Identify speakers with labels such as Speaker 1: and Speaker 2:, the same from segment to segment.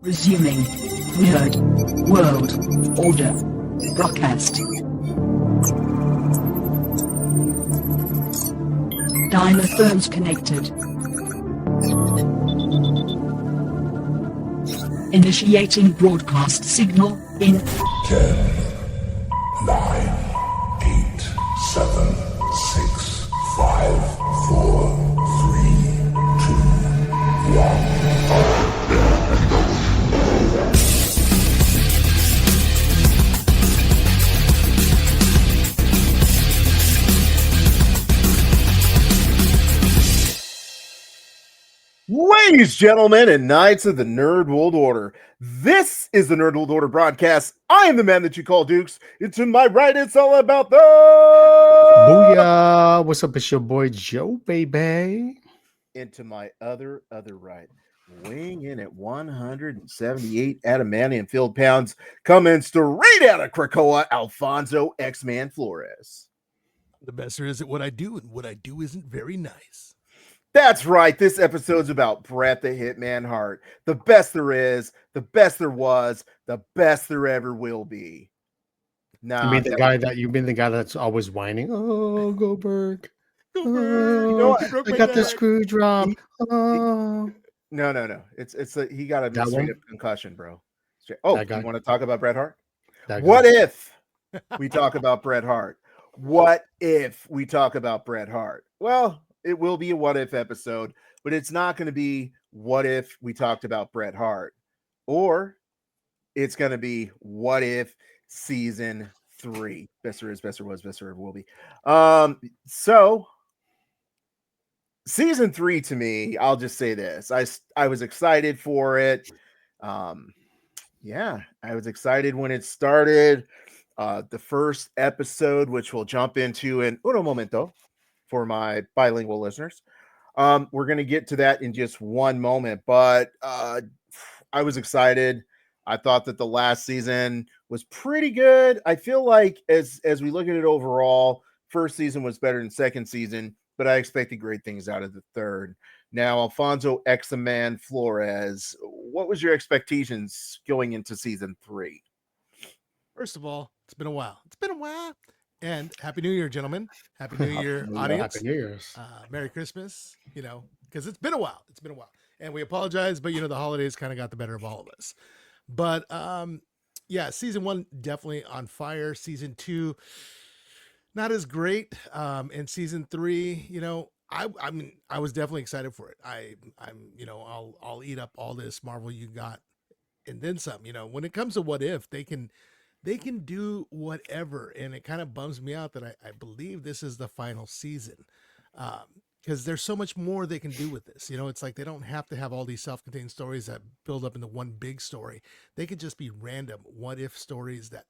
Speaker 1: Resuming Nerd World Order broadcast. Dynaphones connected. Initiating broadcast signal in
Speaker 2: 10, 9, 8, 7, 6, 5, 4, 3, 2, 1.
Speaker 3: Ladies, gentlemen, and knights of the Nerd World Order, this is the Nerd World Order broadcast. I am the man that you call Dukes. And to my right, it's all about the
Speaker 4: Booyah! What's up? It's your boy Joe, baby.
Speaker 3: And to my other right, weighing in at 178 adamantium filled pounds, coming straight out of Krakoa, Alfonso X-Man Flores.
Speaker 5: The best there is at what I do, and what I do isn't very nice.
Speaker 3: That's right. This episode's about Bret the Hitman Hart. The best there is, the best there was, the best there ever will be. Nah,
Speaker 4: You mean the guy that's always whining? Oh, Goldberg!
Speaker 5: Goldberg,
Speaker 3: You know what?
Speaker 5: you broke
Speaker 4: I
Speaker 5: my
Speaker 4: got the
Speaker 5: neck.
Speaker 4: screw drop. Oh.
Speaker 3: No. It's he got a
Speaker 4: That
Speaker 3: straight
Speaker 4: one?
Speaker 3: up concussion, bro. Oh,
Speaker 4: That guy?
Speaker 3: you want to talk about Bret Hart?
Speaker 4: That
Speaker 3: What
Speaker 4: guy.
Speaker 3: if we talk about Bret Hart? What if we talk about Bret Hart? Well, it will be a what if episode, but it's not going to be what if we talked about Bret Hart, or it's going to be what if season 3. Best there is, best there was, best there ever will be. So season 3 to me, I'll just say this. I was excited for it. Yeah, I was excited when it started. The first episode, which we'll jump into in uno momento for my bilingual listeners. We're going to get to that in just one moment, but I was excited. I thought that the last season was pretty good. I feel like as we look at it overall, first season was better than second season, but I expected great things out of the third. Now, Alfonso X-Man Flores, what was your expectations going into season 3?
Speaker 5: First of all, it's been a while. And Happy New Year, gentlemen. Happy New Year, audience.
Speaker 4: Happy New Year's.
Speaker 5: Merry Christmas, because it's been a while. And we apologize, but the holidays kind of got the better of all of us. But yeah, season 1 definitely on fire. Season 2 not as great. And season 3, I mean, I was definitely excited for it. I'll eat up all this Marvel you got and then some. When it comes to what if, they can do whatever, and it kind of bums me out that I believe this is the final season, because there's so much more they can do with this. It's like they don't have to have all these self-contained stories that build up into one big story. They could just be random what if stories that,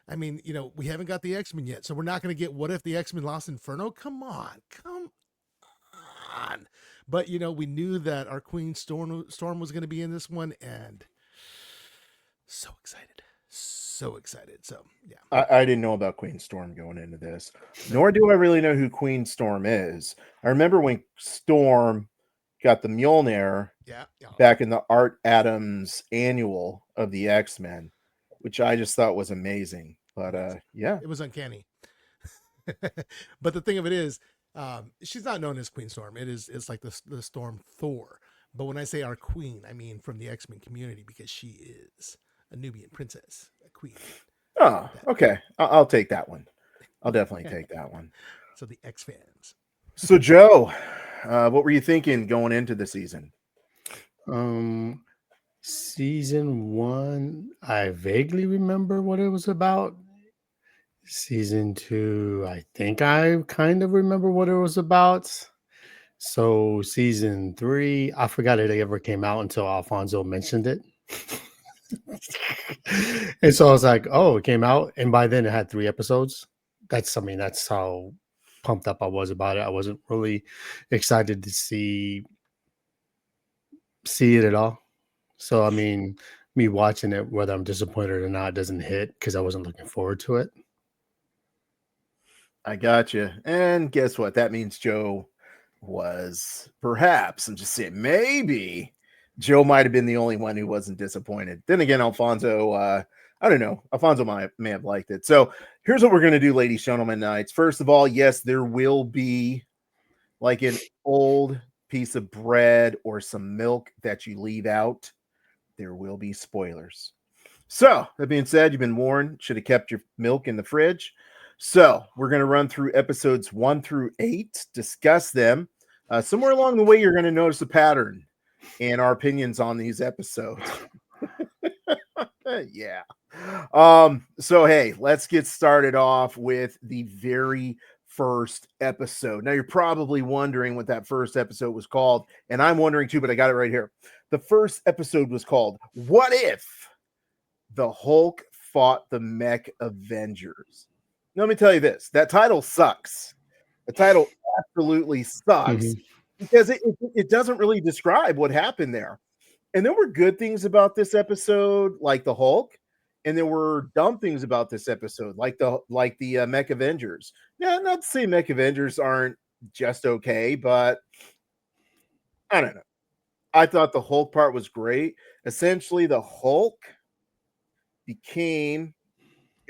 Speaker 5: I mean, we haven't got the X-Men yet, so we're not going to get what if the X-Men lost Inferno. Come on. But we knew that our Queen Storm was going to be in this one, and so excited. So yeah,
Speaker 3: I didn't know about Queen Storm going into this, nor do I really know who Queen Storm is. I remember when Storm got the Mjolnir
Speaker 5: yeah.
Speaker 3: back in the Art Adams annual of the X-Men, which I just thought was amazing. But yeah,
Speaker 5: It was uncanny. But the thing of it is, she's not known as Queen Storm. It's like the Storm Thor. But when I say our queen, I mean from the X-Men community, because she is a Nubian princess, a queen.
Speaker 3: oh, okay, I'll take that one. I'll definitely take that one.
Speaker 5: So the X fans.
Speaker 3: So Joe, what were you thinking going into the season?
Speaker 4: Season 1, I vaguely remember what it was about. Season 2, I think I kind of remember what it was about. So season 3, I forgot it ever came out until Alfonso mentioned it. And so I was like, oh, it came out. And by then it had 3 episodes. That's how pumped up I was about it. I wasn't really excited to see it at all. So, I mean, me watching it, whether I'm disappointed or not, doesn't hit because I wasn't looking forward to it.
Speaker 3: I got you. And guess what? That means Joe was perhaps, I'm just saying, maybe Joe might have been the only one who wasn't disappointed. Then again, Alfonso, I don't know. Alfonso may have liked it. So here's what we're going to do, ladies, gentlemen, knights. First of all, yes, there will be like an old piece of bread or some milk that you leave out. There will be spoilers. So that being said, you've been warned. Should have kept your milk in the fridge. So we're going to run through episodes 1 through 8, discuss them. Somewhere along the way, you're going to notice a pattern in our opinions on these episodes. Yeah. So hey, let's get started off with the very first episode. Now you're probably wondering what that first episode was called, and I'm wondering too, but I got it right here. The first episode was called What If the Hulk Fought the Mech Avengers? Now, let me tell you this, that title sucks. The title absolutely sucks because it doesn't really describe what happened there. And there were good things about this episode, like the Hulk, and there were dumb things about this episode, like the Mech Avengers. Now, not to say Mech Avengers aren't just okay, but I don't know. I thought the Hulk part was great. Essentially, the Hulk became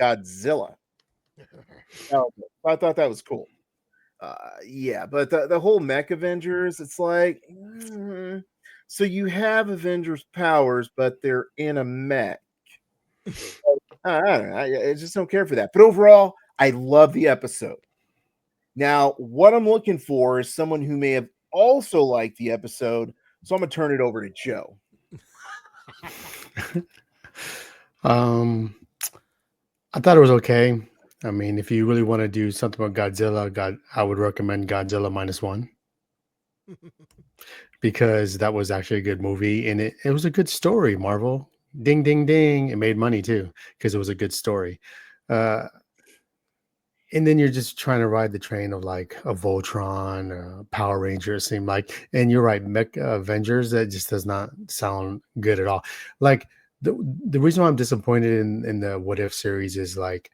Speaker 3: Godzilla. I thought that was cool. Yeah, but the whole Mech Avengers, it's like, so you have Avengers powers, but they're in a mech. I don't know. I just don't care for that. But overall, I love the episode. Now, what I'm looking for is someone who may have also liked the episode. So I'm gonna turn it over to Joe.
Speaker 4: I thought it was okay. I mean, if you really want to do something about Godzilla, I would recommend Godzilla -1 because that was actually a good movie and it was a good story. Marvel, ding, ding, ding. It made money too because it was a good story. And then you're just trying to ride the train of like a Voltron, Power Ranger, it seemed like. And you're right, Mech Avengers, that just does not sound good at all. Like the reason why I'm disappointed in the What If series is like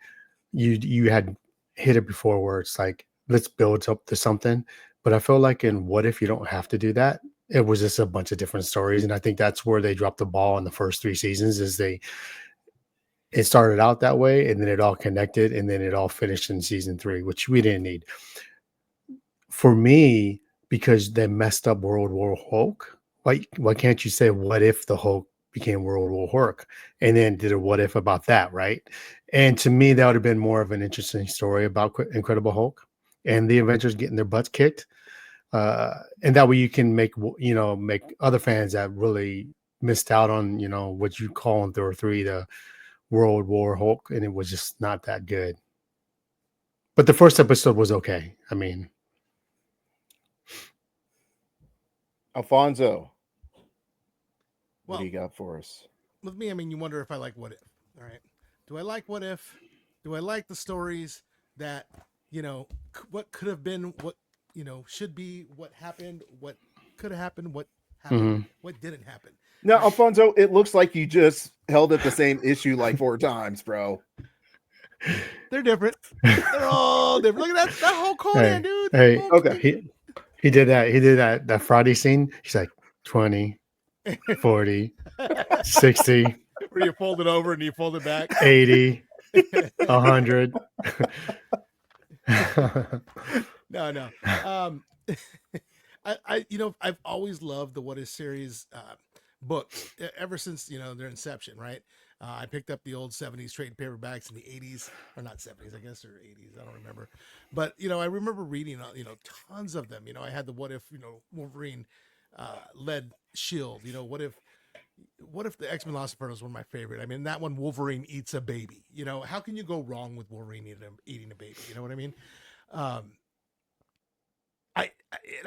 Speaker 4: you had hit it before where it's like, let's build up to something. But I feel like in What If you don't have to do that. It was just a bunch of different stories. And I think that's where they dropped the ball in the first 3 seasons is it started out that way and then it all connected and then it all finished in season 3, which we didn't need. For me, because they messed up World War Hulk, why can't you say what if the Hulk became World War Hulk and then did a what if about that, right? And to me, that would have been more of an interesting story about Incredible Hulk and the Avengers getting their butts kicked. And that way you can make other fans that really missed out on, what you call in Thor 3, the World War Hulk, and it was just not that good. But the first episode was okay. I mean,
Speaker 3: Alfonso, what
Speaker 5: Well,
Speaker 3: do you got for us?
Speaker 5: with me, I mean, you wonder if I like What If. All right. Do I like What If? Do I like the stories that, what could have been, what, should be, what happened, what could have happened, what happened, what didn't happen?
Speaker 3: Now, Alfonso, it looks like you just held up the same issue like 4 times, bro.
Speaker 5: They're different. They're all different. Look at that whole Conan, dude.
Speaker 4: Hey,
Speaker 3: okay.
Speaker 4: He did that Friday scene. He's like 20, 40, 60,
Speaker 5: where you fold it over and you fold it back.
Speaker 4: 80, 100.
Speaker 5: No. I've always loved the What If series books ever since their inception, right? I picked up the old 70s trade paperbacks in the 80s, or not 70s, I guess, or 80s. I don't remember. But, I remember reading, tons of them. I had the What If, Wolverine led Shield. What if the X-Men Lost Inferno is one of my favorite? I mean, that one, Wolverine eats a baby. How can you go wrong with Wolverine eating a baby? You know what I mean? I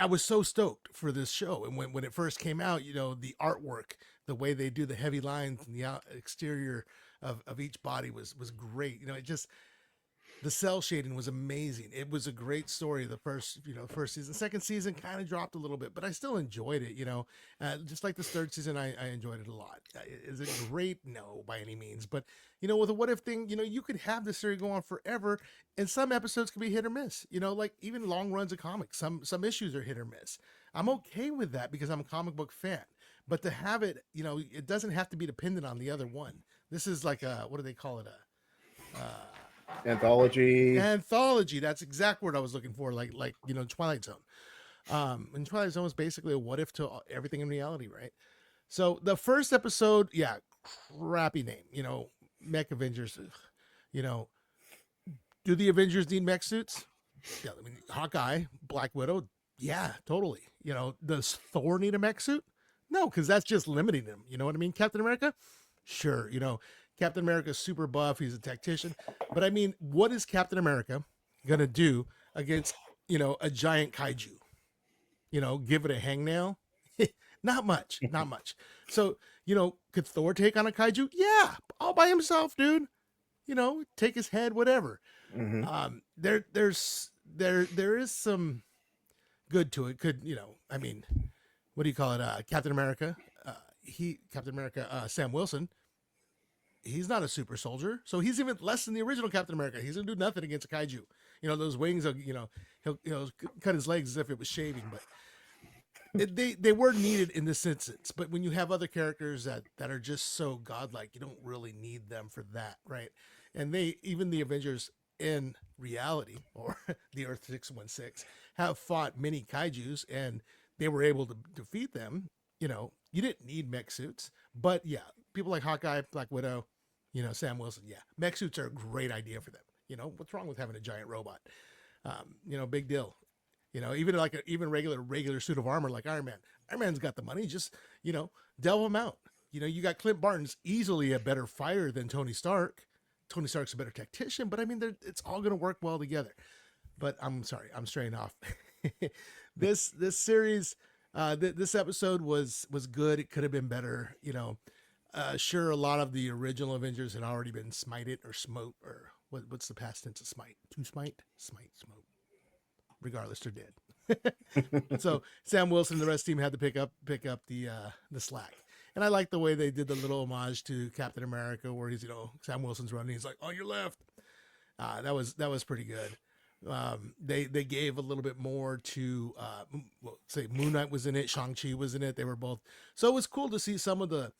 Speaker 5: was so stoked for this show, and when it first came out, the artwork, the way they do the heavy lines and the exterior of each body was great. The cell shading was amazing. It was a great story. The first season, second season kind of dropped a little bit, but I still enjoyed it. Just like this third season, I enjoyed it a lot. Is it great? No, by any means. But with a What If thing, you could have this series go on forever, and some episodes can be hit or miss. Like even long runs of comics, some issues are hit or miss. I'm okay with that because I'm a comic book fan. but to have it, it doesn't have to be dependent on the other one. This is like a, what do they call it?
Speaker 3: Anthology.
Speaker 5: Anthology. That's exact word I was looking for. Like Twilight Zone. And Twilight Zone was basically a what if to everything in reality, right? So the first episode, yeah, crappy name. Mech Avengers. Ugh. You know, do the Avengers need mech suits? Yeah, I mean, Hawkeye, Black Widow, yeah, totally. Does Thor need a mech suit? No, because that's just limiting him. You know what I mean? Captain America? Sure. Captain America's super buff. He's a tactician. But I mean, what is Captain America going to do against, a giant kaiju? Give it a hangnail? Not much. Not much. So, could Thor take on a kaiju? Yeah, all by himself, dude. Take his head, whatever.
Speaker 3: Mm-hmm.
Speaker 5: There is some good to it. Could I mean, what do you call it? Captain America. Captain America. Sam Wilson. He's not a super soldier, so he's even less than the original Captain America. He's gonna do nothing against a kaiju. Those wings. He'll cut his legs as if it was shaving, but. They were needed in this instance, but when you have other characters that are just so godlike, you don't really need them for that, right? And even the Avengers in reality, or the Earth 616, have fought many kaijus, and they were able to defeat them. You didn't need mech suits, but yeah, people like Hawkeye, Black Widow, Sam Wilson, yeah, mech suits are a great idea for them. What's wrong with having a giant robot? Big deal. Even regular suit of armor like Iron Man. Iron Man's got the money. Just delve him out. You got Clint Barton's easily a better fighter than Tony Stark. Tony Stark's a better tactician, but I mean, it's all going to work well together. But I'm sorry, I'm straying off. This series, this episode was good. It could have been better. Sure, a lot of the original Avengers had already been smited or smote, or what's the past tense of smite? To smite, smote. Regardless, they're dead. So Sam Wilson and the rest of the team had to pick up the slack. And I like the way they did the little homage to Captain America, where he's Sam Wilson's running, he's like, on your left. That was pretty good. They gave a little bit more to say Moon Knight was in it, Shang-Chi was in it. They were both, so it was cool to see some of the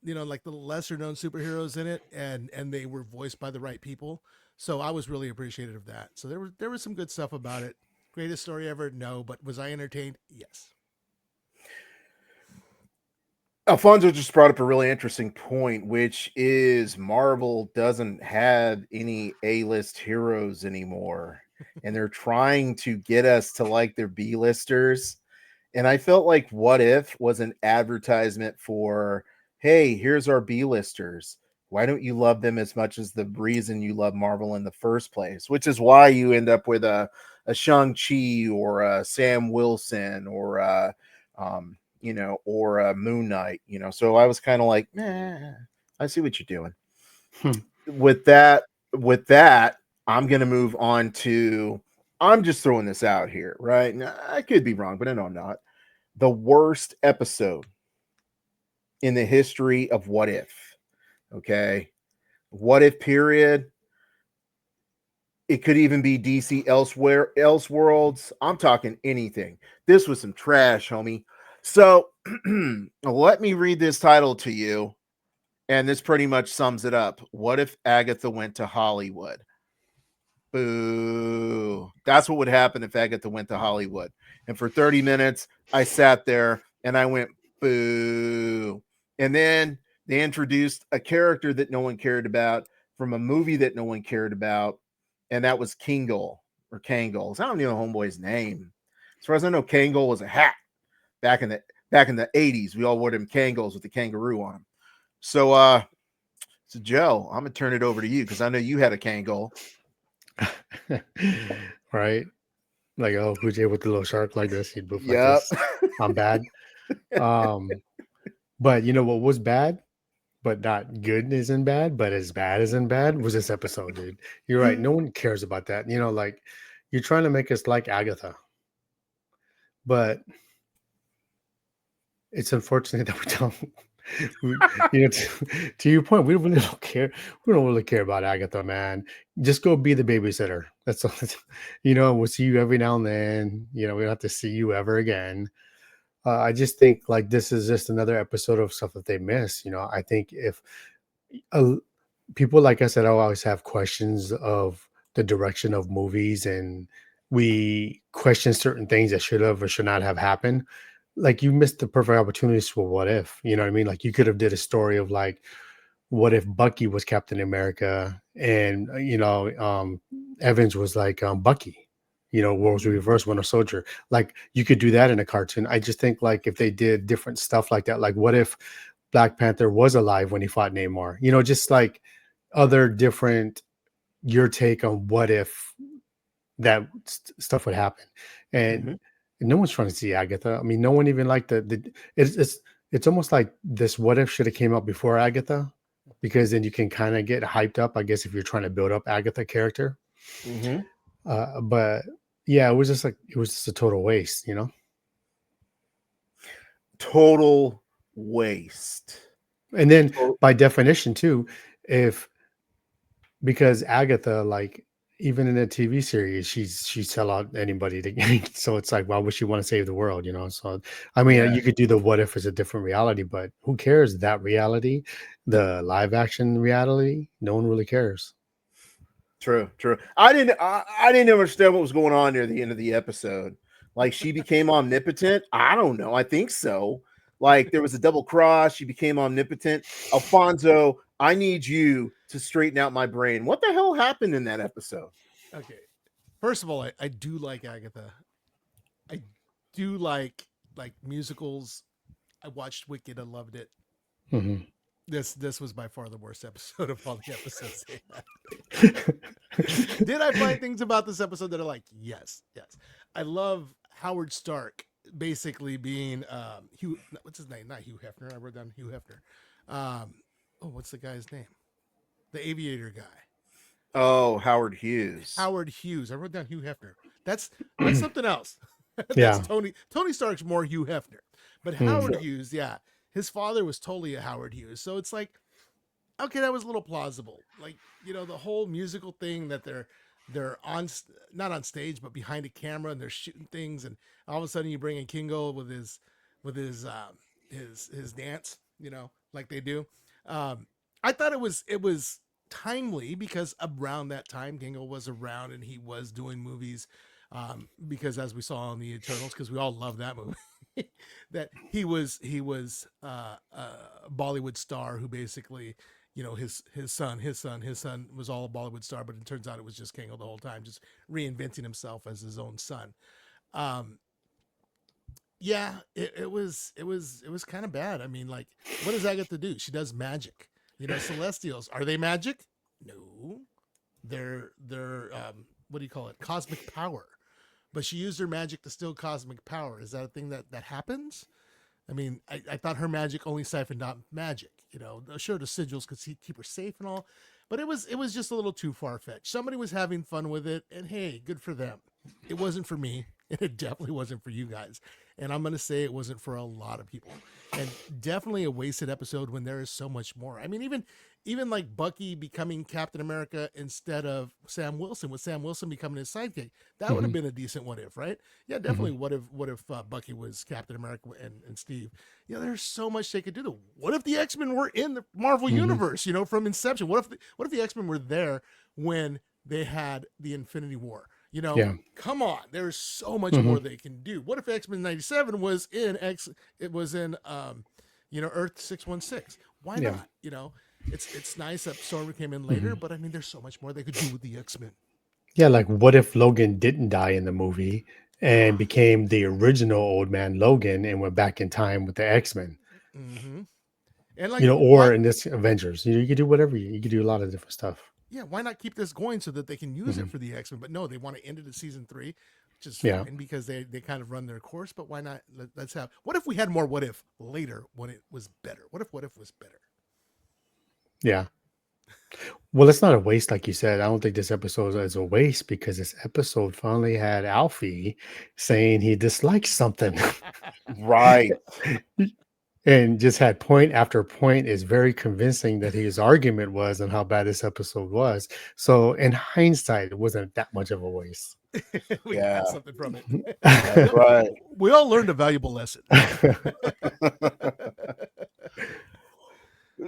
Speaker 5: like the lesser known superheroes in it, and they were voiced by the right people. So I was really appreciative of that. So there was some good stuff about it. Greatest story ever? No. But was I entertained? Yes.
Speaker 3: Alfonso just brought up a really interesting point, which is Marvel doesn't have any A-list heroes anymore. And they're trying to get us to like their B-listers. And I felt like What If was an advertisement for, hey, here's our B-listers. Why don't you love them as much as the reason you love Marvel in the first place? Which is why you end up with a Shang-Chi or a Sam Wilson or or a Moon Knight. So I was kind of like, I see what you're doing. With that, I'm going to move on to, I'm just throwing this out here, right? Now, I could be wrong, but I know I'm not. The worst episode in the history of What If. Okay. What If period. It could even be DC Elseworlds. I'm talking anything. This was some trash, homie. So let me read this title to you. And this pretty much sums it up. What if Agatha went to Hollywood? Boo. That's what would happen if Agatha went to Hollywood. And for 30 minutes, I sat there and I went, boo. And then they introduced a character that no one cared about from a movie that no one cared about. And that was Kangol or Kangol. I don't even know Homeboy's name. As far as I know, Kangol was a hat back in the 80s. We all wore them Kangols with the kangaroo on them. So Joe, I'm gonna turn it over to you because I know you had a Kangol.
Speaker 4: Right? Like, oh, who's with the little shark like this? He'd move like this. I'm bad. But you know what was bad, but not good isn't bad, but as bad isn't bad was this episode, dude. You're right. No one cares about that. Like you're trying to make us like Agatha. But it's unfortunate that we don't. To your point, we really don't care. We don't really care about Agatha, man. Just go be the babysitter. That's all. We'll see you every now and then. We don't have to see you ever again. I just think like this is just another episode of stuff that they miss. I think if uh, people like us that always have questions of the direction of movies, and we question certain things that should have or should not have happened, like you missed the perfect opportunities for what if. You know what I mean? Like you could have did a story of like, what if Bucky was Captain America and Evans was like Bucky, roles reverse Winter Soldier. Like you could do that in a cartoon. I just think like if they did different stuff like that, like what if Black Panther was alive when he fought Namor? Just like other different your take on what if that stuff would happen. And,
Speaker 3: Mhm.
Speaker 4: and no one's trying to see Agatha. I mean, no one even liked the it's almost like this what if should have came out before Agatha, because then you can kind of get hyped up, I guess, if you're trying to build up Agatha character.
Speaker 3: Mhm.
Speaker 4: But yeah, it was just a total waste.
Speaker 3: Total waste.
Speaker 4: And then
Speaker 3: To-
Speaker 4: by definition too, if because Agatha, like even in a TV series, she sell out anybody to so it's like, why would she want to save the world? So I mean,
Speaker 3: Yeah.
Speaker 4: you could do the what if as a different reality, but who cares that reality, the live action reality? No one really cares.
Speaker 3: True. I didn't understand what was going on near the end of the episode. Like she became omnipotent. I don't know. I think so. Like there was a double cross. She became omnipotent. Alfonso, I need you to straighten out my brain. What the hell happened in that episode?
Speaker 5: Okay. First of all, I do like Agatha. I do like musicals. I watched Wicked. I loved it.
Speaker 4: Mhm.
Speaker 5: This was by far the worst episode of all the episodes they had. Did I find things about this episode that are like, yes, yes. I love Howard Stark basically being Hugh. What's his name? Not Hugh Hefner. I wrote down Hugh Hefner. What's the guy's name? The aviator guy.
Speaker 3: Oh, Howard Hughes.
Speaker 5: Howard Hughes. I wrote down Hugh Hefner. That's something else. That's
Speaker 4: Yeah.
Speaker 5: Tony Stark's more Hugh Hefner. But
Speaker 4: Mhm.
Speaker 5: Howard Hughes, yeah. His father was totally a Howard Hughes. So it's like, okay, that was a little plausible. Like, the whole musical thing that they're on, not on stage, but behind a camera, and they're shooting things, and all of a sudden you bring in Kingo with his dance, like they do. I thought it was timely because around that time Kingo was around and he was doing movies. Because as we saw in the Eternals, because we all love that movie, that he was a Bollywood star who basically, his son was all a Bollywood star, but it turns out it was just Kango the whole time, just reinventing himself as his own son. Um, yeah, it was kind of bad. I mean, like, what does Agatha do? She does magic. Celestials, are they magic? No, they're what do you call it? Cosmic power. But she used her magic to steal cosmic power. Is that a thing that happens? I mean, I thought her magic only siphoned out magic. Sure, the sigils could keep her safe and all, but it was just a little too far fetched. Somebody was having fun with it, and hey, good for them. It wasn't for me, and it definitely wasn't for you guys. And I'm gonna say it wasn't for a lot of people, and definitely a wasted episode when there is so much more. I mean, even like Bucky becoming Captain America instead of Sam Wilson, with Sam Wilson becoming his sidekick, that would have
Speaker 4: Mhm.
Speaker 5: been a decent what if, right? Yeah, definitely. What if Bucky was Captain America and Steve? There's so much they could do. What if the X-Men were in the Marvel
Speaker 4: Mhm.
Speaker 5: universe? From Inception. What if the X-Men were there when they had the Infinity War?
Speaker 4: Yeah.
Speaker 5: Come on, there's so much
Speaker 4: Mhm.
Speaker 5: more they can do. What if X-Men '97 was in It was in Earth 616. Why
Speaker 4: Yeah.
Speaker 5: not? It's nice that Storm came in later, but I mean, there's so much more they could do with the X-Men.
Speaker 4: Yeah, like what if Logan didn't die in the movie and became the original old man Logan and went back in time with the X-Men?
Speaker 5: Mm-hmm. And like,
Speaker 4: Or
Speaker 5: why?
Speaker 4: in this Avengers, you could do whatever you could do a lot of different stuff.
Speaker 5: Yeah, why not keep this going so that they can use it
Speaker 4: Mhm.
Speaker 5: for the X-Men? But no, they want to end it at season 3, which is
Speaker 4: Yeah.
Speaker 5: fine because they kind of run their course. But why not? Let's have. What if we had more what if later when it was better? What if was better?
Speaker 4: Yeah. Well, it's not a waste, like you said. I don't think this episode is a waste because this episode finally had Alfie saying he dislikes something.
Speaker 3: Right.
Speaker 4: And just had point after point is very convincing that his argument was and how bad this episode was. So in hindsight, it wasn't that much of a waste.
Speaker 5: We
Speaker 3: Yeah.
Speaker 5: got something from it.
Speaker 3: That's right.
Speaker 5: We all learned a valuable lesson.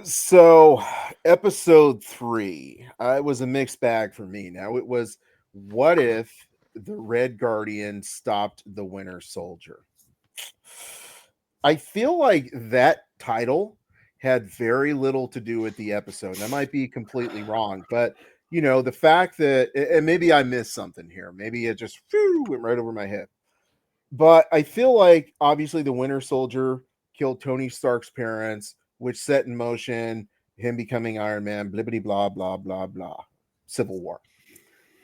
Speaker 3: So, episode 3, it was a mixed bag for me. Now, it was what if the Red Guardian stopped the Winter Soldier? I feel like that title had very little to do with the episode. And I might be completely wrong, but the fact that, and maybe I missed something here, maybe it just went right over my head. But I feel like obviously the Winter Soldier killed Tony Stark's parents, which set in motion him becoming Iron Man, blibbity blah, blah, blah, blah. Civil War.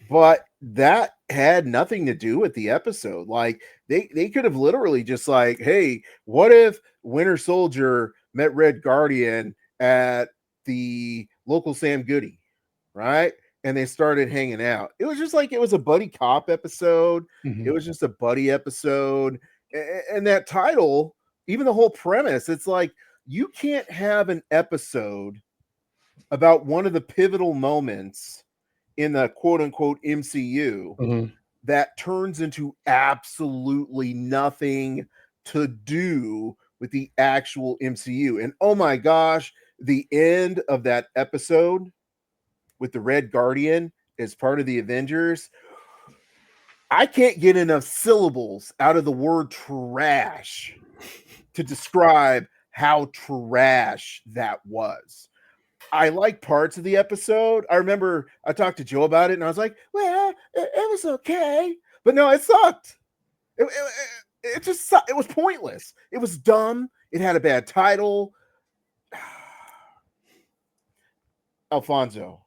Speaker 3: But that had nothing to do with the episode. Like they could have literally just like, hey, what if Winter Soldier met Red Guardian at the local Sam Goody, right? And they started hanging out. It was just like it was a buddy cop episode. It was just a buddy episode. And that title, even the whole premise, it's like you can't have an episode about one of the pivotal moments in the quote unquote MCU that turns into absolutely nothing to do with the actual MCU. And oh my gosh, the end of that episode with the Red Guardian as part of the Avengers, I can't get enough syllables out of the word trash to describe how trash that was. I like parts of the episode. I remember I talked to Joe about it and I was like, well, it was okay. But no, it sucked. It just sucked. It was pointless. It was dumb. It had a bad title. Alfonso,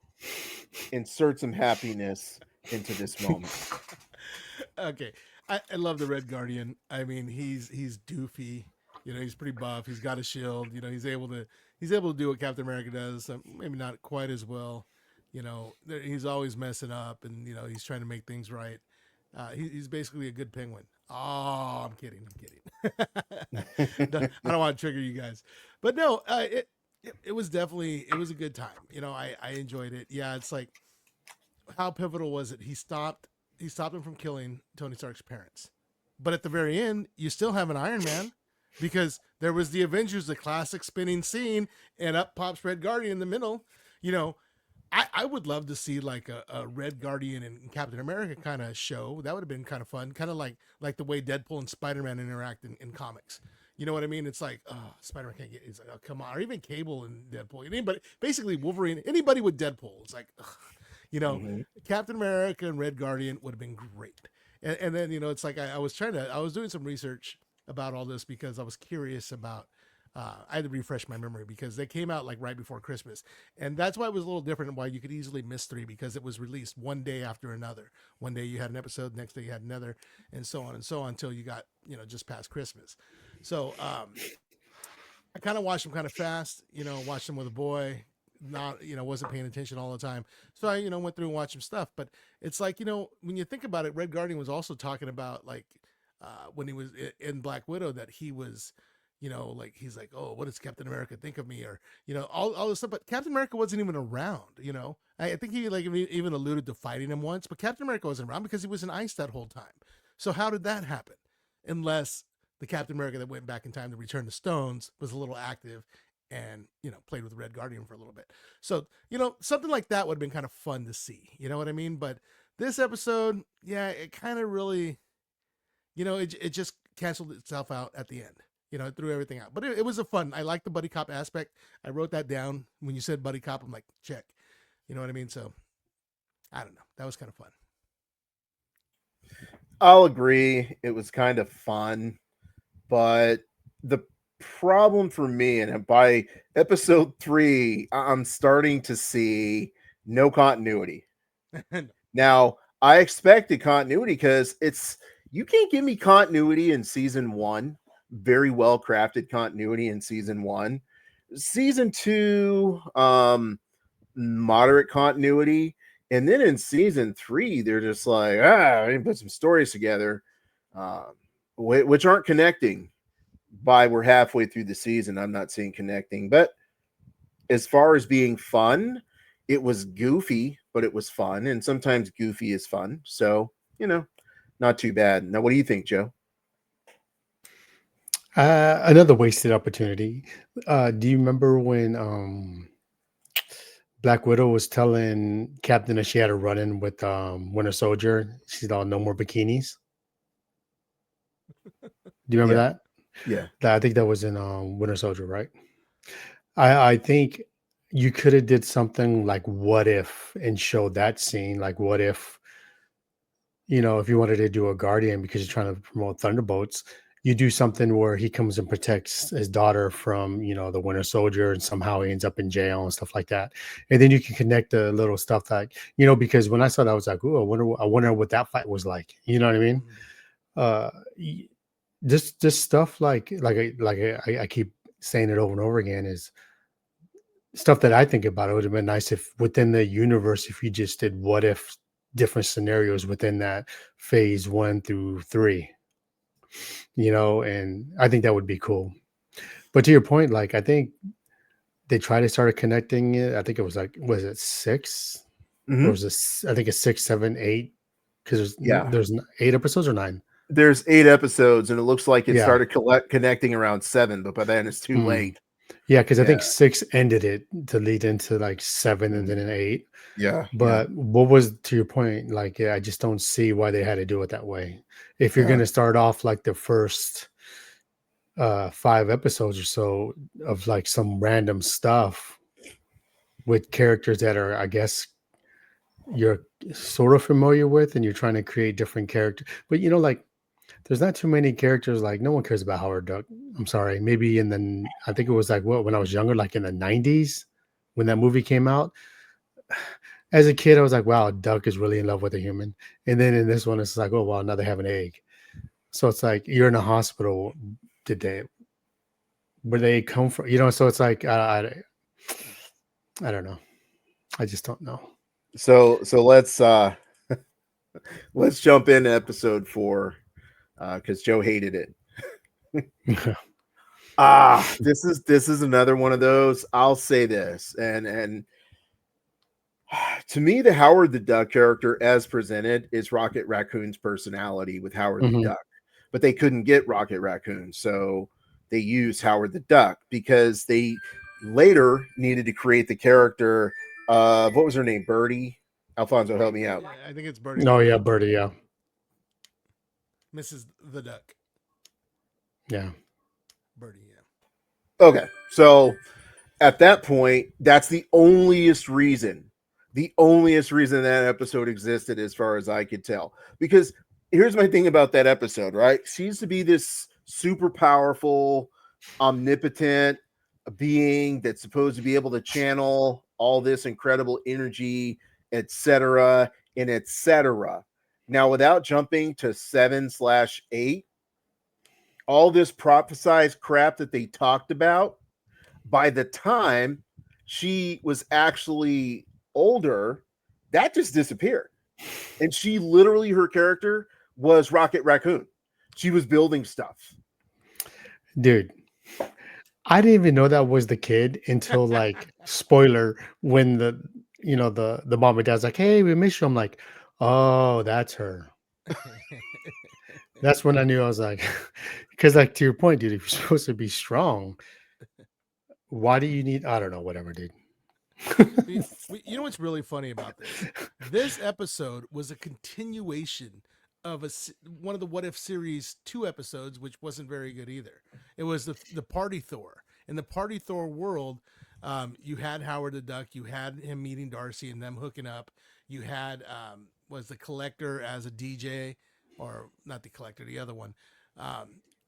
Speaker 3: insert some happiness into this moment.
Speaker 5: Okay. I love the Red Guardian. I mean, he's doofy. He's pretty buff. He's got a shield. He's able to do what Captain America does. Maybe not quite as well. He's always messing up, and he's trying to make things right. He's basically a good penguin. Oh, I'm kidding. I don't want to trigger you guys, but no, it was definitely it was a good time. I enjoyed it. Yeah, it's like how pivotal was it? He stopped him from killing Tony Stark's parents, but at the very end, you still have an Iron Man. Because there was the Avengers, the classic spinning scene, and up pops Red Guardian in the middle. I would love to see like a Red Guardian and Captain America kind of show. That would have been kind of fun. Kind of like the way Deadpool and Spider-Man interact in comics. You know what I mean? It's like, oh, Spider-Man can't get, it's like, oh, come on. Or even Cable and Deadpool. Anybody, basically Wolverine, anybody with Deadpool. It's like, ugh. Captain America and Red Guardian would have been great. And then, it's like I was doing some research about all this because I was curious about I had to refresh my memory because they came out like right before Christmas, and that's why it was a little different and why you could easily miss 3 because it was released one day after another. One day you had an episode, next day you had another, and so on until you got just past Christmas. So I kind of watched them kind of fast, watched them with a boy, not wasn't paying attention all the time, so I went through and watched some stuff. But it's like when you think about it, Red Guardian was also talking about like when he was in Black Widow that he was, like he's like, oh, what does Captain America think of me, or all this stuff. But Captain America wasn't even around. I think he like even alluded to fighting him once, but Captain America wasn't around because he was in ice that whole time. So how did that happen? Unless the Captain America that went back in time to return the stones was a little active and played with Red Guardian for a little bit. So something like that would have been kind of fun to see. You know what I mean? But this episode, yeah, it kind of really. It just canceled itself out at the end. It threw everything out. But it was a fun. I like the buddy cop aspect. I wrote that down. When you said buddy cop, I'm like, check. You know what I mean? So, I don't know. That was kind of fun.
Speaker 3: I'll agree. It was kind of fun. But the problem for me, and by episode 3, I'm starting to see no continuity. Now, I expected continuity because you can't give me continuity in season 1, very well crafted continuity in season 1. Season 2, moderate continuity, and then in season 3, they're just like, I didn't put some stories together, which aren't connecting. We're halfway through the season, I'm not seeing connecting. But as far as being fun, it was goofy, but it was fun, and sometimes goofy is fun. So not too bad. Now, what do you think, Joe?
Speaker 4: Another wasted opportunity. Do you remember when Black Widow was telling Captain that she had a run in with Winter Soldier? She's all no more bikinis. Do you remember
Speaker 3: Yeah,
Speaker 4: that?
Speaker 3: yeah.
Speaker 4: I think that was in Winter Soldier, right? I think you could have did something like what if and showed that scene. Like what if, if you wanted to do a Guardian because you're trying to promote Thunderbolts, you do something where he comes and protects his daughter from, the Winter Soldier, and somehow he ends up in jail and stuff like that. And then you can connect the little stuff that, because when I saw that, I was like, "Ooh, I wonder what that fight was like." You know what I mean?
Speaker 5: Mhm.
Speaker 4: Uh, y- this stuff I keep saying it over and over again is stuff that I think about. It would have been nice if within the universe, if you just did what if different scenarios within that phase 1 through 3, and I think that would be cool. But to your point, like I think they tried to start connecting it. I think it was like, was it six or
Speaker 3: Hmm.
Speaker 4: was this? I think it's 6, 7, 8 because
Speaker 3: Yeah.
Speaker 4: there's 8 episodes or 9.
Speaker 3: There's 8 episodes, and it looks like it
Speaker 4: Yeah.
Speaker 3: started connecting around 7, but by then it's too
Speaker 4: Mm.
Speaker 3: late.
Speaker 4: Yeah, because I
Speaker 3: Yeah.
Speaker 4: think 6 ended it to lead into like 7 and then
Speaker 3: Mhm.
Speaker 4: an 8.
Speaker 3: Yeah. Yeah.
Speaker 4: But what was, to your point, like, yeah, I just don't see why they had to do it that way. If you're
Speaker 3: Yeah.
Speaker 4: going to start off like the first 5 episodes or so of like some random stuff with characters that are, I guess, you're sort of familiar with, and you're trying to create different characters. But like, there's not too many characters. Like, no one cares about Howard Duck. I'm sorry. Maybe I think it was like when I was younger, like in the 90s when that movie came out. As a kid, I was like, wow, Duck is really in love with a human. And then in this one, it's like, oh, wow, now they have an egg. So it's like you're in a hospital. Did they, where they come from? So it's like, I don't know. I just don't know.
Speaker 3: So let's jump into episode 4, because Joe hated it. This is another one of those. I'll say this, and to me, the Howard the Duck character as presented is Rocket Raccoon's personality with Howard the
Speaker 4: Mhm.
Speaker 3: Duck, but they couldn't get Rocket Raccoon, so they used Howard the Duck because they later needed to create the character of, what was her name, Birdie. Alfonso, help me out.
Speaker 5: Yeah, I think it's Birdie
Speaker 4: Oh,
Speaker 5: the
Speaker 4: yeah,
Speaker 5: Duck,
Speaker 4: Birdie. Yeah.
Speaker 5: Mrs. the Duck,
Speaker 4: Yeah.
Speaker 5: Birdie. Yeah.
Speaker 3: Okay, so at that point, that's the onlyest reason that episode existed, as far as I could tell. Because here's my thing about that episode, right? She used to be this super powerful, omnipotent being that's supposed to be able to channel all this incredible energy, etc., and etc. Now, without jumping to 7/8, all this prophesized crap that they talked about, by the time she was actually older, that just disappeared. And she literally, her character was Rocket Raccoon. She was building stuff.
Speaker 4: Dude, I didn't even know that was the kid until like spoiler when the mom and dad's like, "Hey, we miss you." I'm like, "Oh, that's her." That's when I knew. I was like, because like to your point, dude, if you're supposed to be strong, why do you need? I don't know, whatever, dude.
Speaker 5: You know what's really funny about this? This episode was a continuation of one of the What If series 2 episodes, which wasn't very good either. It was the Party Thor. In the Party Thor world, you had Howard the Duck, you had him meeting Darcy and them hooking up. You had was the Collector as a DJ, or not the Collector, the other one.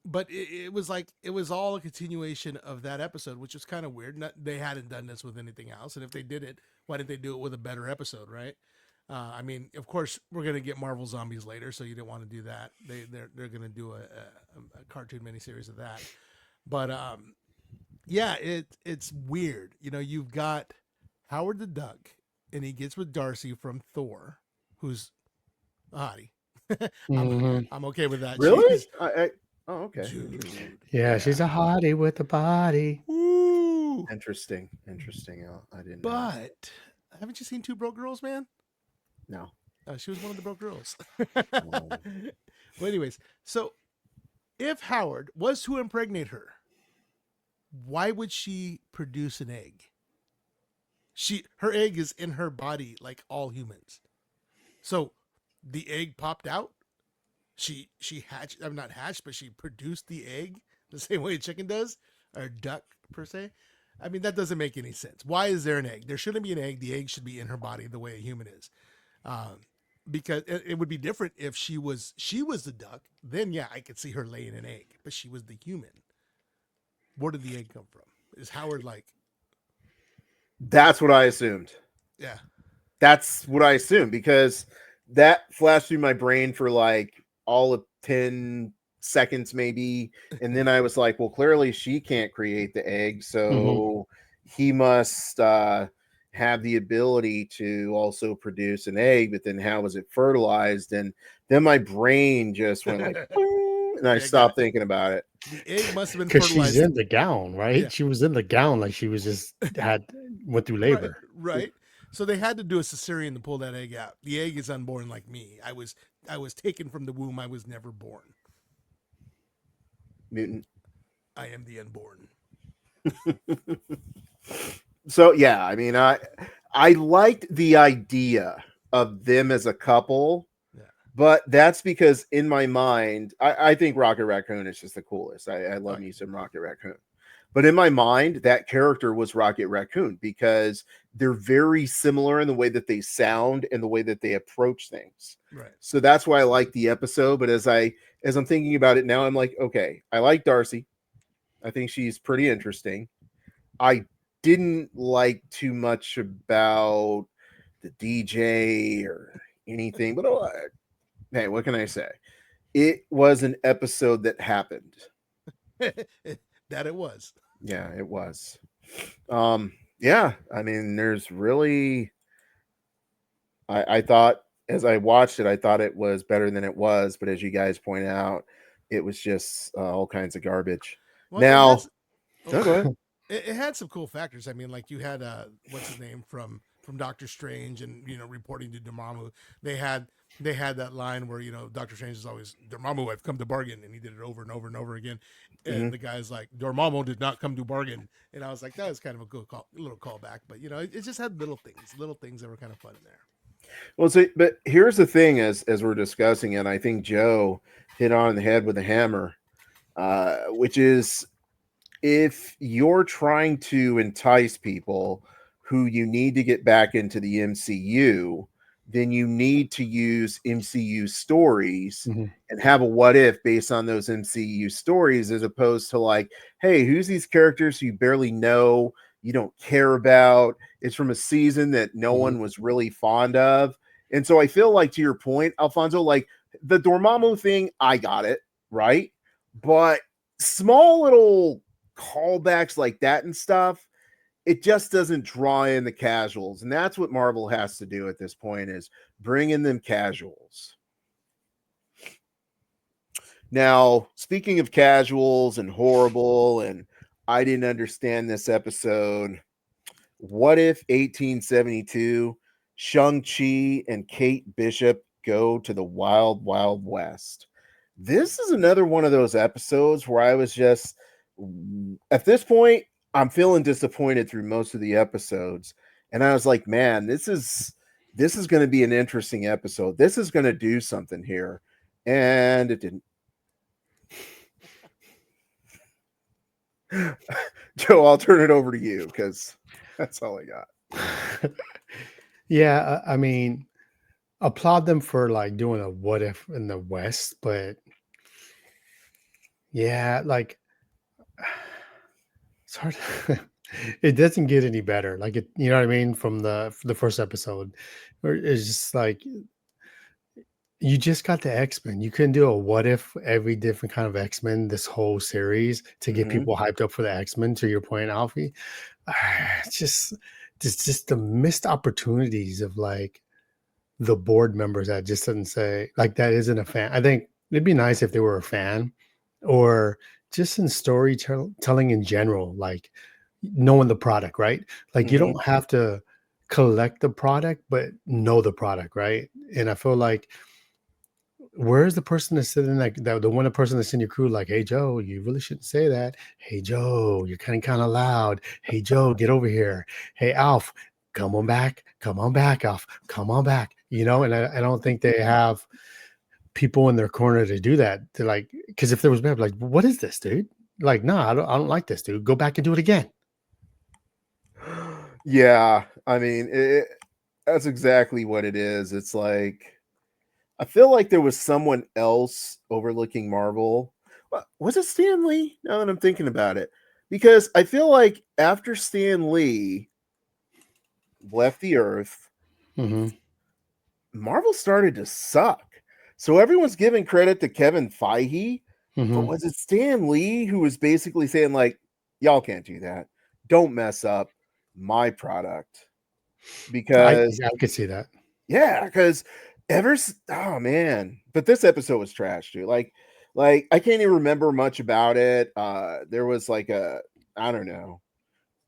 Speaker 5: But it was like it was all a continuation of that episode, which was kind of weird. They hadn't done this with anything else, and if they did it, why didn't they do it with a better episode, right? I mean, of course, we're gonna get Marvel Zombies later, so you didn't want to do that. They're gonna do a cartoon miniseries of that, but yeah, it's weird. You've got Howard the Duck, and he gets with Darcy from Thor, who's a hottie. I'm
Speaker 4: Mhm.
Speaker 5: I'm okay with that.
Speaker 3: Really?
Speaker 5: She's
Speaker 3: Oh, okay.
Speaker 5: dude.
Speaker 4: Yeah, she's a hottie with a body.
Speaker 5: Ooh.
Speaker 3: Interesting. I didn't know.
Speaker 5: But haven't you seen Two Broke Girls, man?
Speaker 3: No.
Speaker 5: She was one of the broke girls. Well, anyways, so if Howard was to impregnate her, why would she produce an egg? Her egg is in her body like all humans. So the egg popped out. She hatched. I'm not hatched, but she produced the egg the same way a chicken does, or a duck per se. I mean, that doesn't make any sense. Why is there an egg? There shouldn't be an egg. The egg should be in her body the way a human is. Um, because it would be different if she was the duck. Then yeah, I could see her laying an egg. But she was the human. Where did the egg come from? Is Howard like?
Speaker 3: That's what I assumed.
Speaker 5: Yeah.
Speaker 3: That's what I assumed because that flashed through my brain for like all of 10 seconds maybe, and then I was like, well, clearly she can't create the egg, so he must have the ability to also produce an egg, but then how was it fertilized? And then my brain just went like and I stopped thinking about it.
Speaker 5: The egg must have been
Speaker 4: because
Speaker 5: fertilized.
Speaker 4: she's in the gown, right?
Speaker 5: Yeah.
Speaker 4: She was in the gown, like she was just went through labor,
Speaker 5: right? So they had to do a cesarean to pull that egg out. The egg is unborn like me. I was taken from the womb. I was never born.
Speaker 3: Mutant.
Speaker 5: I am the unborn.
Speaker 3: So yeah, I mean, I liked the idea of them as a couple, but that's because in my mind, I think Rocket Raccoon is just the coolest. I love me some Rocket Raccoon. But in my mind, that character was Rocket Raccoon because they're very similar in the way that they sound and the way that they approach things.
Speaker 5: Right.
Speaker 3: So that's why I like the episode. But as I'm thinking about it now, I'm like, okay, I like Darcy. I think she's pretty interesting. I didn't like too much about the DJ or anything, but hey, what can I say? It was an episode that happened.
Speaker 5: That it was.
Speaker 3: Yeah, it was. Yeah, I mean, there's really I thought as I watched it, I thought it was better than it was, but as you guys point out, it was just all kinds of garbage.
Speaker 5: Well,
Speaker 3: now,
Speaker 5: go
Speaker 3: ahead.
Speaker 5: It had some cool factors. I mean, like you had what's his name from Doctor Strange, and reporting to Dormammu. They had that line where Doctor Strange is always, Dormammu, I've come to bargain, and he did it over and over and over again. And the guy's like, Dormammu did not come to bargain, and I was like, that was kind of a good little callback. But it just had little things that were kind of fun in there.
Speaker 3: Well, so, but here's the thing: as we're discussing it, I think Joe hit on the head with a hammer, which is, if you're trying to entice people who you need to get back into the MCU, then you need to use MCU stories and have a what if based on those MCU stories, as opposed to like, hey, who's these characters you barely know, you don't care about? It's from a season that no one was really fond of. And so I feel like, to your point, Alfonso, like the Dormammu thing, I got it, right? But small little callbacks like that and stuff, it just doesn't draw in the casuals. And that's what Marvel has to do at this point, is bring in them casuals. Now, speaking of casuals and horrible, and I didn't understand this episode, what if 1872 Shang-Chi and Kate Bishop go to the Wild Wild West? This is another one of those episodes where I was just, at this point, I'm feeling disappointed through most of the episodes. And I was like, man, this is going to be an interesting episode. This is going to do something here. And it didn't. Joe, I'll turn it over to you because that's all I got.
Speaker 4: Yeah, I mean, applaud them for like doing a what if in the West, but yeah, like it's hard. It doesn't get any better. Like it, you know what I mean? From the first episode, where it's just like you just got the X-Men. You couldn't do a what if every different kind of X-Men this whole series to get people hyped up for the X-Men, to your point, Alfie. It's just the missed opportunities of like the board members that just didn't say, like, that isn't a fan. I think it'd be nice if they were a fan, or just in storytelling in general, like knowing the product, right? Like you don't have to collect the product but know the product, right? And I feel like, where's the person that's sitting like the one person that's in your crew, like, hey Joe, you really shouldn't say that. Hey Joe, you're kind of loud. Hey Joe, get over here. Hey Alf, come on back, Alf, come on back. And I don't think they have people in their corner to do that. They're like, because if there was like, what is this, dude? Like, no, I don't like this, dude. Go back and do it again.
Speaker 3: Yeah, I mean, that's exactly what it is. It's like, I feel like there was someone else overlooking Marvel. Was it Stan Lee? Now that I'm thinking about it, because I feel like after Stan Lee left the Earth,
Speaker 4: Mm-hmm.
Speaker 3: Marvel started to suck. So everyone's giving credit to Kevin Feige, but
Speaker 4: Mm-hmm.
Speaker 3: was it Stan Lee who was basically saying, like, y'all can't do that. Don't mess up my product. Because,
Speaker 4: I could see that.
Speaker 3: yeah, because oh man, but this episode was trash, dude. Like I can't even remember much about it. There was like I don't know.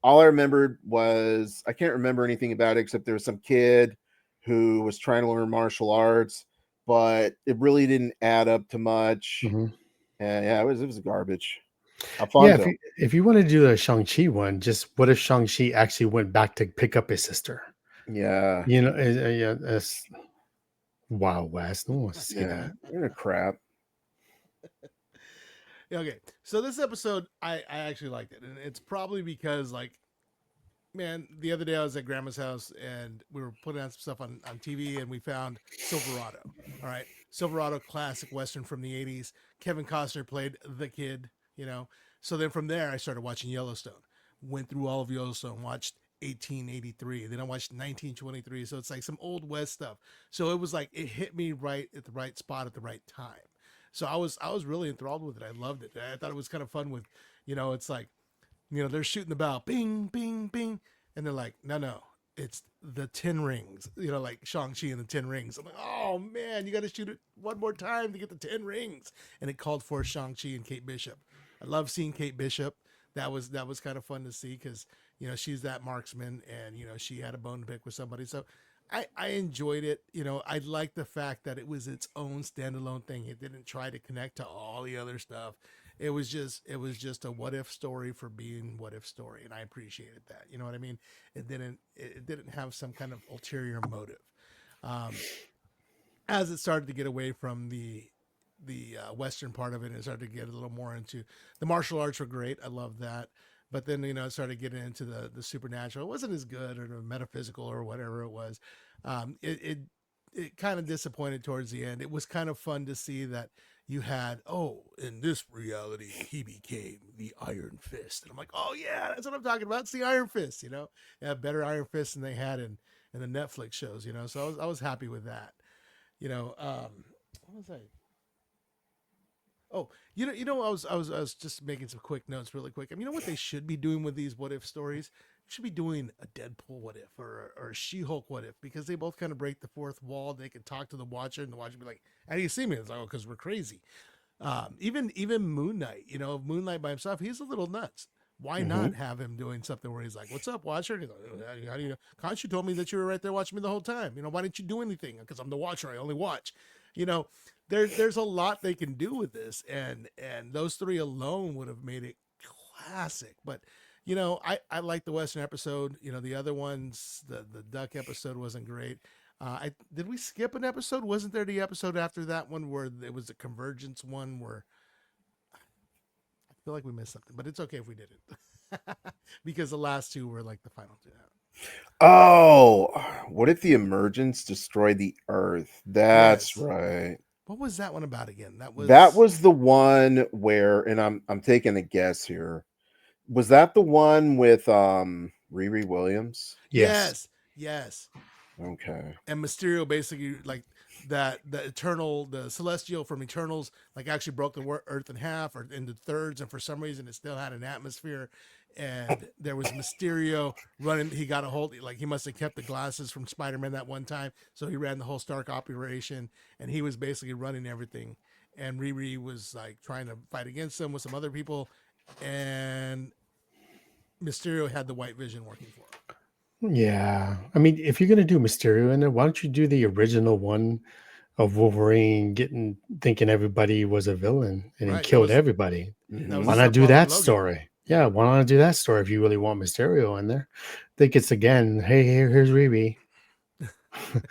Speaker 3: All I remembered was I can't remember anything about it except there was some kid who was trying to learn martial arts, but it really didn't add up to much.
Speaker 4: Mm-hmm.
Speaker 3: And yeah, it was garbage.
Speaker 4: Yeah,
Speaker 3: Alfonso.
Speaker 4: if you want to do the Shang-Chi one, just what if Shang-Chi actually went back to pick up his sister?
Speaker 3: Yeah.
Speaker 4: Yeah, it's Wild West. No one wants to see
Speaker 3: Yeah.
Speaker 4: that.
Speaker 3: You're a crap.
Speaker 5: Okay, so this episode, I actually liked it, and it's probably because, like, man, the other day I was at grandma's house and we were putting on some stuff on TV, and we found Silverado. All right, Silverado, classic western from the '80s. Kevin Costner played the kid, you know. So then from there, I started watching Yellowstone. Went through all of Yellowstone, watched 1883, then I watched 1923. So it's like some old west stuff. So it was like it hit me right at the right spot at the right time. So I was really enthralled with it. I loved it. I thought it was kind of fun with, it's like, they're shooting the bow, bing, bing, bing, and they're like, no, it's the 10 rings, like Shang-Chi and the 10 rings. I'm like, oh man, you got to shoot it one more time to get the 10 rings. And it called for Shang-Chi and Kate Bishop. I love seeing Kate Bishop. That was kind of fun to see because, she's that marksman and, she had a bone to pick with somebody. So I enjoyed it. I liked the fact that it was its own standalone thing. It didn't try to connect to all the other stuff. It was just a what if story for being what if story, and I appreciated that. You know what I mean? It didn't have some kind of ulterior motive. Um, as it started to get away from the western part of it, and it started to get a little more into the martial arts were great. I love that. But then it started getting into the supernatural. It wasn't as good or the metaphysical or whatever it was. It kind of disappointed towards the end. It was kind of fun to see that you had, oh, in this reality he became the Iron Fist, and I'm like, oh yeah, that's what I'm talking about. It's the Iron Fist. Yeah, better Iron Fist than they had in the Netflix shows. So I was happy with that. What was I? Oh, I was just making some quick notes, really quick. I mean, you know what they should be doing with these what if stories? They should be doing a Deadpool what if or a She-Hulk what if, because they both kind of break the fourth wall. They can talk to the Watcher, and the Watcher be like, "How do you see me?" It's like, "Oh, because we're crazy." Even Moon Knight, Moonlight by himself, he's a little nuts. Why
Speaker 3: Mm-hmm.
Speaker 5: not have him doing something where he's like, "What's up, Watcher?" And he's like, "How do you know? Conch, you told me that you were right there watching me the whole time. Why didn't you do anything? Because I'm the Watcher. I only watch." You know, there's a lot they can do with this, and those three alone would have made it classic. But I like the Western episode. The other ones, the Duck episode wasn't great. I did we skip an episode? Wasn't there the episode after that one where it was a convergence one where I feel like we missed something, but it's okay if we didn't because the last two were like the final two.
Speaker 3: Oh, what if the emergence destroyed the Earth? That's
Speaker 5: Yes.
Speaker 3: right.
Speaker 5: What was that one about again? That
Speaker 3: That
Speaker 5: was
Speaker 3: was the one where, and I'm taking a guess here. Was that the one with Riri Williams?
Speaker 4: Yes.
Speaker 5: yes, yes.
Speaker 3: Okay.
Speaker 5: And Mysterio basically like that the eternal the celestial from Eternals like actually broke the earth in half or into thirds, and for some reason it still had an atmosphere, and there was Mysterio running. He got a hold, like he must have kept the glasses from Spider-Man that one time, so he ran the whole Stark operation, and he was basically running everything, and Riri was like trying to fight against him with some other people, and Mysterio had the white vision working for him.
Speaker 4: Yeah. I mean, if you're gonna do Mysterio in there, why don't you do the original one of Wolverine getting thinking everybody was a villain and then
Speaker 5: Right.
Speaker 4: killed everybody?
Speaker 5: That was
Speaker 3: Mhm.
Speaker 4: Why
Speaker 5: his
Speaker 4: not do
Speaker 5: following
Speaker 4: that
Speaker 5: Logan.
Speaker 4: story? Yeah, why not do that story if you really want Mysterio in there? I think it's again, hey, here's Riri.
Speaker 5: They're trying.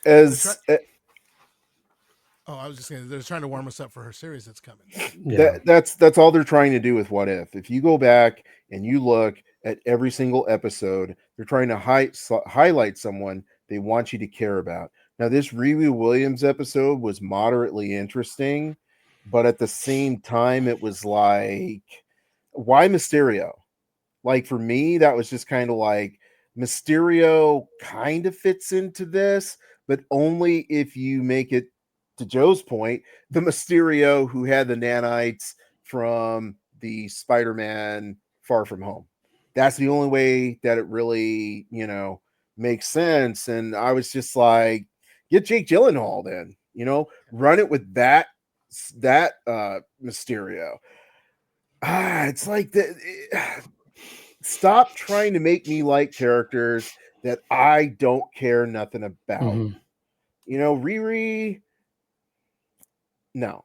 Speaker 3: As
Speaker 5: Oh, I was just saying they're trying to warm us up for her series that's coming.
Speaker 4: Yeah.
Speaker 3: that's all they're trying to do with What If. If you go back and you look at every single episode, they're trying to highlight someone they want you to care about. Now, this Riri Williams episode was moderately interesting, but at the same time, it was like, why Mysterio? Like for me, that was just kind of like Mysterio kind of fits into this, but only if you make it, to Joe's point, the Mysterio who had the nanites from the Spider-Man Far From Home. That's the only way that it really, makes sense. And I was just like, get Jake Gyllenhaal then, run it with that Mysterio. It's like the stop trying to make me like characters that I don't care nothing about.
Speaker 4: Mhm.
Speaker 3: Riri, no.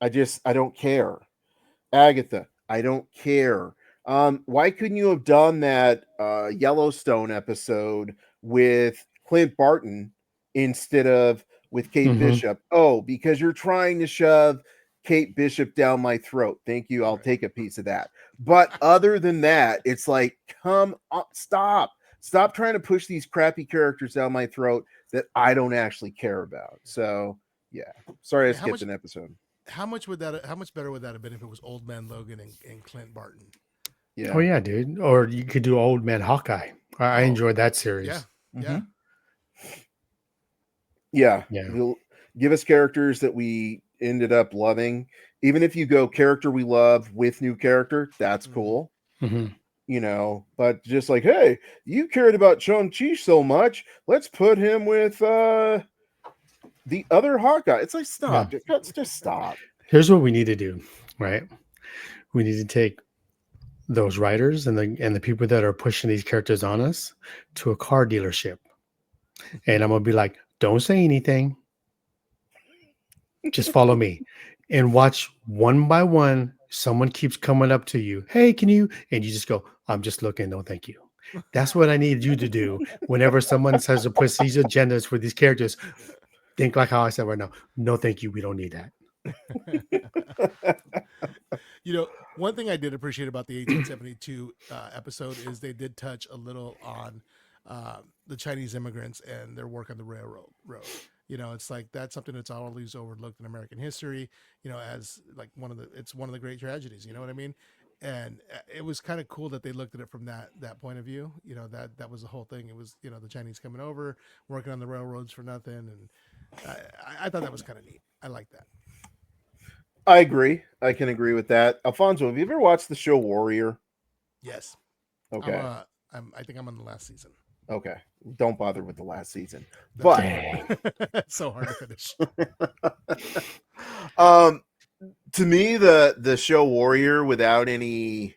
Speaker 3: I don't care. Agatha, I don't care. Why couldn't you have done that Yellowstone episode with Clint Barton instead of with Kate
Speaker 4: Mhm.
Speaker 3: Bishop? Oh, because you're trying to shove Kate Bishop down my throat. Thank you. I'll
Speaker 5: Right.
Speaker 3: take a piece of that. But other than that, it's like, come on, stop. Stop trying to push these crappy characters down my throat that I don't actually care about. So, yeah. Sorry I
Speaker 5: Yeah,
Speaker 3: skipped an episode.
Speaker 5: how much better would that have been if it was Old Man Logan and Clint Barton?
Speaker 4: Oh
Speaker 3: Yeah.
Speaker 4: yeah, dude. Or you could do Old Man Hawkeye. I
Speaker 5: Oh,
Speaker 4: enjoyed that
Speaker 5: yeah,
Speaker 4: series.
Speaker 5: yeah.
Speaker 3: Yeah,
Speaker 4: Yeah.
Speaker 3: he'll give us characters that we ended up loving. Even if you go character we love with new character, that's
Speaker 5: Mhm.
Speaker 3: cool.
Speaker 4: Mhm.
Speaker 3: But just like, hey, you cared about Shang-Chi so much, let's put him with the other Hawkeye. It's like,
Speaker 4: Yeah.
Speaker 3: stop. Just stop.
Speaker 4: Here's what we need to do, right? We need to take those writers and the people that are pushing these characters on us to a car dealership. And I'm gonna be like, don't say anything. Just follow me and watch one by one. Someone keeps coming up to you. Hey, can you? And you just go, I'm just looking. No, thank you. That's what I need you to do whenever someone says to push these agendas for these characters. Think like how I said right now. No, thank you. We don't need that.
Speaker 5: One thing I did appreciate about the 1872 episode is they did touch a little on the Chinese immigrants and their work on the railroad. It's like that's something that's always overlooked in American history. As like it's one of the great tragedies. You know what I mean? And it was kind of cool that they looked at it from that point of view. That was the whole thing. It was the Chinese coming over, working on the railroads for nothing, and I thought that was kind of neat. I like that.
Speaker 3: I agree. I can agree with that. Alfonso, have you ever watched the show Warrior?
Speaker 5: Yes.
Speaker 3: Okay.
Speaker 5: I think I'm on the last season.
Speaker 3: Okay. Don't bother with the last season. But
Speaker 5: It's so hard to finish.
Speaker 3: to me, the show Warrior without any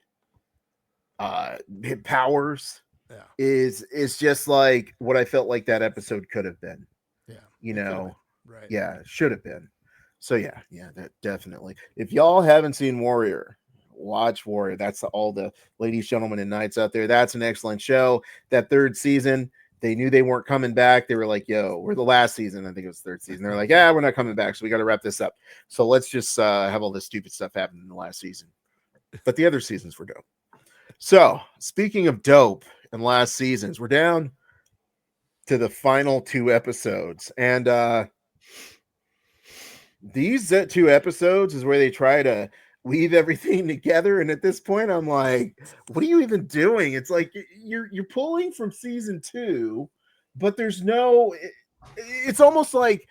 Speaker 3: powers
Speaker 5: Yeah.
Speaker 3: is just like what I felt like that episode could have been.
Speaker 5: Yeah.
Speaker 3: You
Speaker 5: it could have
Speaker 3: know,
Speaker 5: been. Right.
Speaker 3: yeah, should have been. So yeah, that definitely. If y'all haven't seen Warrior, watch Warrior. That's all the ladies, gentlemen, and knights out there. That's an excellent show. That third season, they knew they weren't coming back. They were like, "Yo, we're the last season." I think it was third season. They're like, "Yeah, we're not coming back, so we got to wrap this up. So let's just have all this stupid stuff happen in the last season." But the other seasons were dope. So speaking of dope and last seasons, we're down to the final two episodes, and these two episodes is where they try to weave everything together. And at this point, I'm like, what are you even doing? It's like you're pulling from season 2, but there's no. It's almost like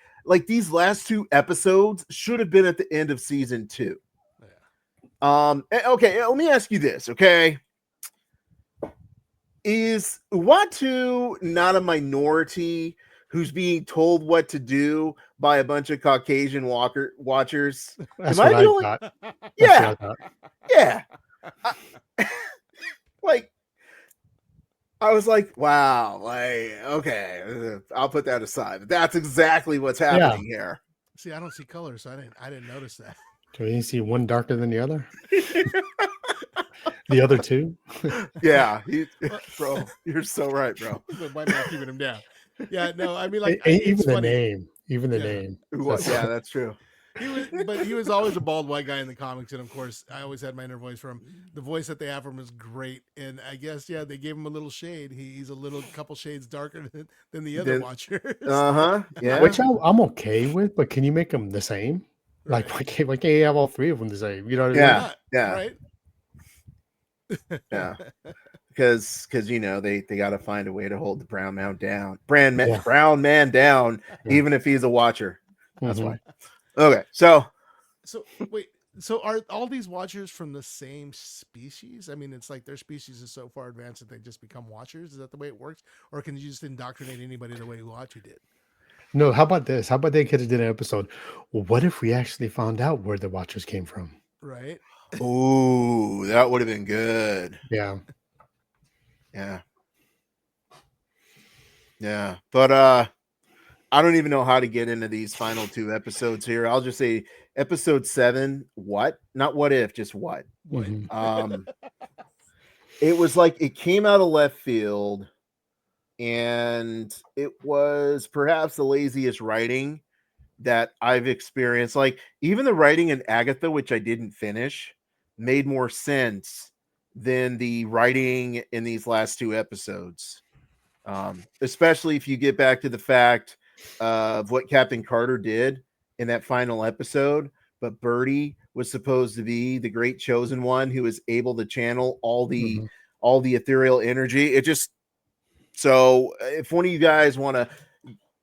Speaker 3: these last two episodes should have been at the end of season 2.
Speaker 5: Yeah.
Speaker 3: Okay, let me ask you this. Okay, is Uatu not a minority who's being told what to do by a bunch of Caucasian watchers?
Speaker 4: That's
Speaker 3: Am
Speaker 4: what
Speaker 3: I the
Speaker 4: I
Speaker 3: only?
Speaker 4: thought. That's
Speaker 3: Yeah,
Speaker 4: what I thought.
Speaker 3: yeah. Like, I was like, wow, like, okay, I'll put that aside. But that's exactly what's happening here.
Speaker 5: See, I don't see color, so I didn't notice that.
Speaker 4: Do you see one darker than the other? The other two?
Speaker 3: Yeah,
Speaker 5: Well,
Speaker 3: bro, you're so right, bro.
Speaker 5: but why am I keeping him down? Yeah, no, I mean, like, it's
Speaker 4: Even the
Speaker 5: funny.
Speaker 4: name. Even the
Speaker 5: Yeah.
Speaker 4: name.
Speaker 3: Yeah, that's true.
Speaker 5: He was always a bald white guy in the comics, and of course, I always had my inner voice for him. The voice that they have for him is great, and I guess they gave him a little shade. He's a little couple shades darker than the other Watchers.
Speaker 3: Yeah.
Speaker 4: Which I'm okay with, but can you make them the same? Like,
Speaker 5: Right.
Speaker 4: why can't you have all three of them the same? You know what I
Speaker 5: Why
Speaker 4: mean?
Speaker 5: not?
Speaker 3: Yeah.
Speaker 5: Right.
Speaker 3: Yeah. Because they got to find a way to hold the brown man down. Brown man down,
Speaker 4: Yeah.
Speaker 3: even if he's a watcher. That's
Speaker 4: Mhm.
Speaker 3: why. Okay, so
Speaker 5: Wait. So are all these Watchers from the same species? I mean, it's like their species is so far advanced that they just become Watchers. Is that the way it works, or can you just indoctrinate anybody the way Uatu did?
Speaker 4: No, how about this? How about they could have did an episode? Well, what if we actually found out where the Watchers came from?
Speaker 5: Right.
Speaker 3: ooh, that would have been good.
Speaker 4: Yeah.
Speaker 3: Yeah. But I don't even know how to get into these final two episodes here. I'll just say episode 7, what? Not what if, just what.
Speaker 4: Mhm.
Speaker 3: It was like it came out of left field, and it was perhaps the laziest writing that I've experienced. Like, even the writing in Agatha, which I didn't finish, made more sense than the writing in these last two episodes. Especially if you get back to the fact of what Captain Carter did in that final episode. But Birdie was supposed to be the great chosen one who was able to channel all the ethereal energy. It just, so if one of you guys want to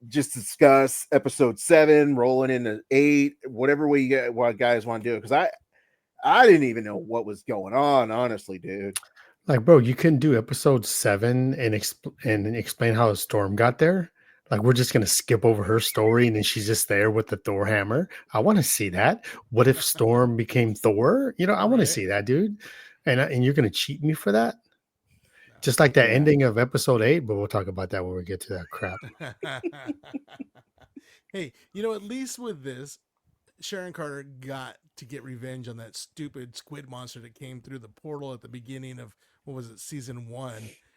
Speaker 3: just discuss episode 7 rolling into 8, whatever way you guys want to do it, because I didn't even know what was going on, honestly, dude.
Speaker 4: Like, bro, you couldn't do episode 7 and explain how the storm got there. Like, we're just gonna skip over her story, and then she's just there with the Thor hammer. I want to see that. What if Storm became Thor? You know, I want to see that, dude. And you're gonna cheat me for that? Just like that ending of episode 8, but we'll talk about that when we get to that crap.
Speaker 5: Hey, at least with this, Sharon Carter got to get revenge on that stupid squid monster that came through the portal at the beginning of, what was it, season 1,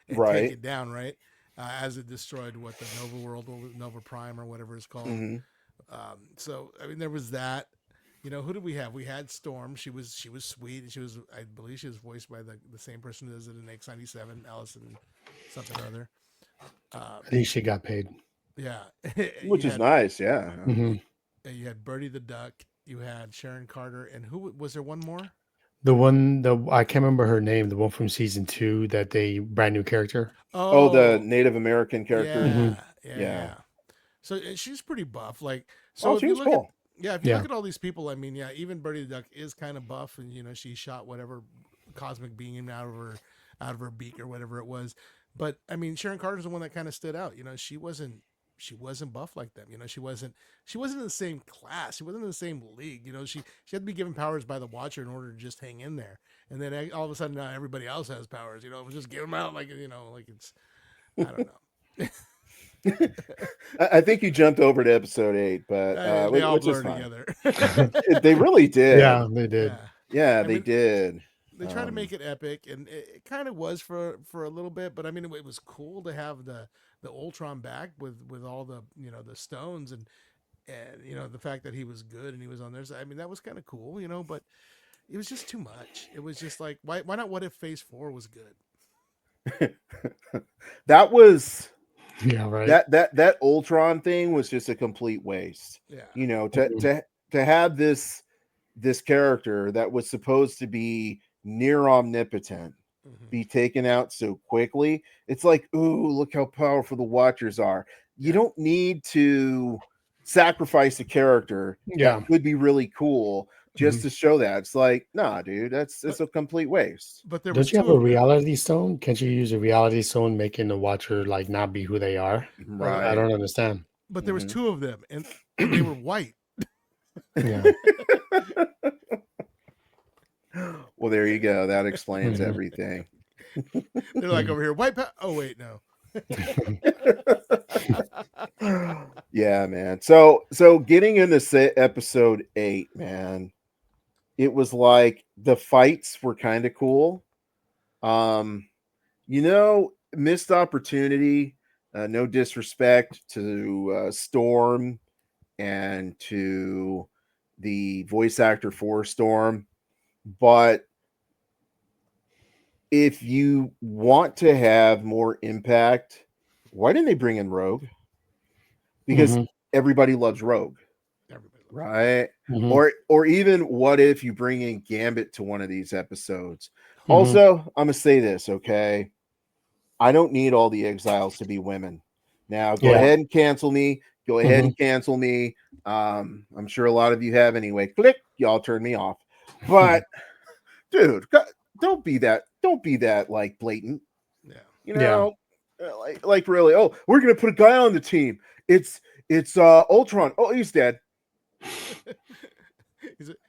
Speaker 5: and take it down, right? As it destroyed the Nova World, Nova Prime, or whatever it's called. So I mean, there was that. Who did we have? We had Storm. She was sweet, and I believe she was voiced by the same person who does it in X-97, Allison something or other.
Speaker 4: I think she got paid.
Speaker 5: Yeah,
Speaker 3: which is nice. Yeah.
Speaker 4: Mm-hmm.
Speaker 5: You had Birdie the Duck. You had Sharon Carter, and who was there? One more.
Speaker 4: I can't remember her name. The one from season 2, that they brand new character.
Speaker 3: Oh, the Native American character.
Speaker 5: Yeah. So she's pretty buff. Like, so if you look
Speaker 3: cool.
Speaker 5: if you look at all these people, I mean, even Birdie the Duck is kind of buff, and she shot whatever cosmic being out of her beak or whatever it was. But I mean, Sharon Carter's the one that kind of stood out. She wasn't buff like them. She wasn't in the same class. She wasn't in the same league. She had to be given powers by the Watcher in order to just hang in there. And then all of a sudden now everybody else has powers. It was just give them out like it's, I don't know.
Speaker 3: I think you jumped over to episode 8, but
Speaker 5: they all
Speaker 3: which is
Speaker 5: blur
Speaker 3: fine.
Speaker 5: together.
Speaker 3: They really did.
Speaker 4: Yeah, they did.
Speaker 3: Yeah, they did.
Speaker 5: They tried to make it epic, and it kind of was for a little bit. But I mean, it was cool to have the Ultron back with all the the stones, and the fact that he was good and he was on there. I mean, that was kind of cool, But it was just too much. It was just like, why not? What if Phase 4 was good?
Speaker 3: That was.
Speaker 4: Yeah, right.
Speaker 3: That Ultron thing was just a complete waste.
Speaker 5: Yeah.
Speaker 3: To have this character that was supposed to be near omnipotent be taken out so quickly. It's like, ooh, look how powerful the Watchers are. You don't need to sacrifice a character that would be really cool just to show that. It's like, nah, dude, it's a complete waste.
Speaker 5: But there
Speaker 4: don't you have a reality stone? Can't you use a reality stone making the Watcher like not be who they are?
Speaker 3: Right.
Speaker 4: I don't understand.
Speaker 5: But there was 2 of them, and they were white.
Speaker 4: Yeah.
Speaker 3: Well, there you go. That explains everything.
Speaker 5: They're like over here, white power. Oh wait, no.
Speaker 3: Yeah, man. So getting into episode 8, man, it was like the fights were kind of cool. Missed opportunity. No disrespect to Storm and to the voice actor for Storm, but if you want to have more impact, why didn't they bring in Rogue? Because
Speaker 4: Mhm.
Speaker 3: everybody loves Rogue,
Speaker 5: Everybody.
Speaker 3: right?
Speaker 4: Mhm.
Speaker 3: Or even what if you bring in Gambit to one of these episodes?
Speaker 4: Mhm.
Speaker 3: Also, I'm gonna say this, okay? I don't need all the exiles to be women. Now, go
Speaker 4: Yeah.
Speaker 3: ahead and cancel me. Go ahead
Speaker 4: Mhm.
Speaker 3: and cancel me. I'm sure a lot of you have anyway. Click, y'all turn me off. But dude, don't be that. Don't be that like blatant.
Speaker 5: Yeah.
Speaker 3: You
Speaker 4: Yeah.
Speaker 3: know, like really. Oh, we're gonna put a guy on the team. It's Ultron. Oh, he's dead.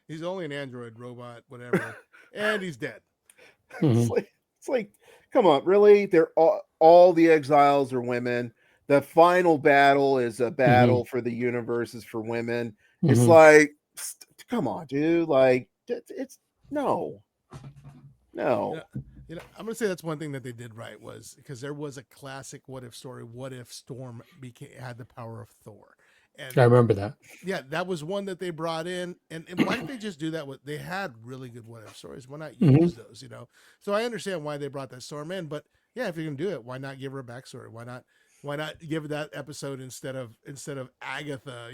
Speaker 5: he's only an android robot, whatever, and he's dead.
Speaker 3: It's
Speaker 4: Mhm.
Speaker 3: like, come on, really? They're all the exiles are women. The final battle is a battle for the universes for women. It's
Speaker 4: Mhm.
Speaker 3: like, come on, dude. Like, it's no.
Speaker 5: I'm gonna say that's one thing that they did right was because there was a classic what if story. What if Storm had the power of Thor, and
Speaker 4: I remember that.
Speaker 5: yeah, that was one that they brought in. And why did they just do that? They had really good what if stories. Why not
Speaker 4: Mhm.
Speaker 5: use those? So I understand why they brought that Storm in, but yeah, if you're gonna do it, why not give her a backstory? Why not give that episode instead of Agatha?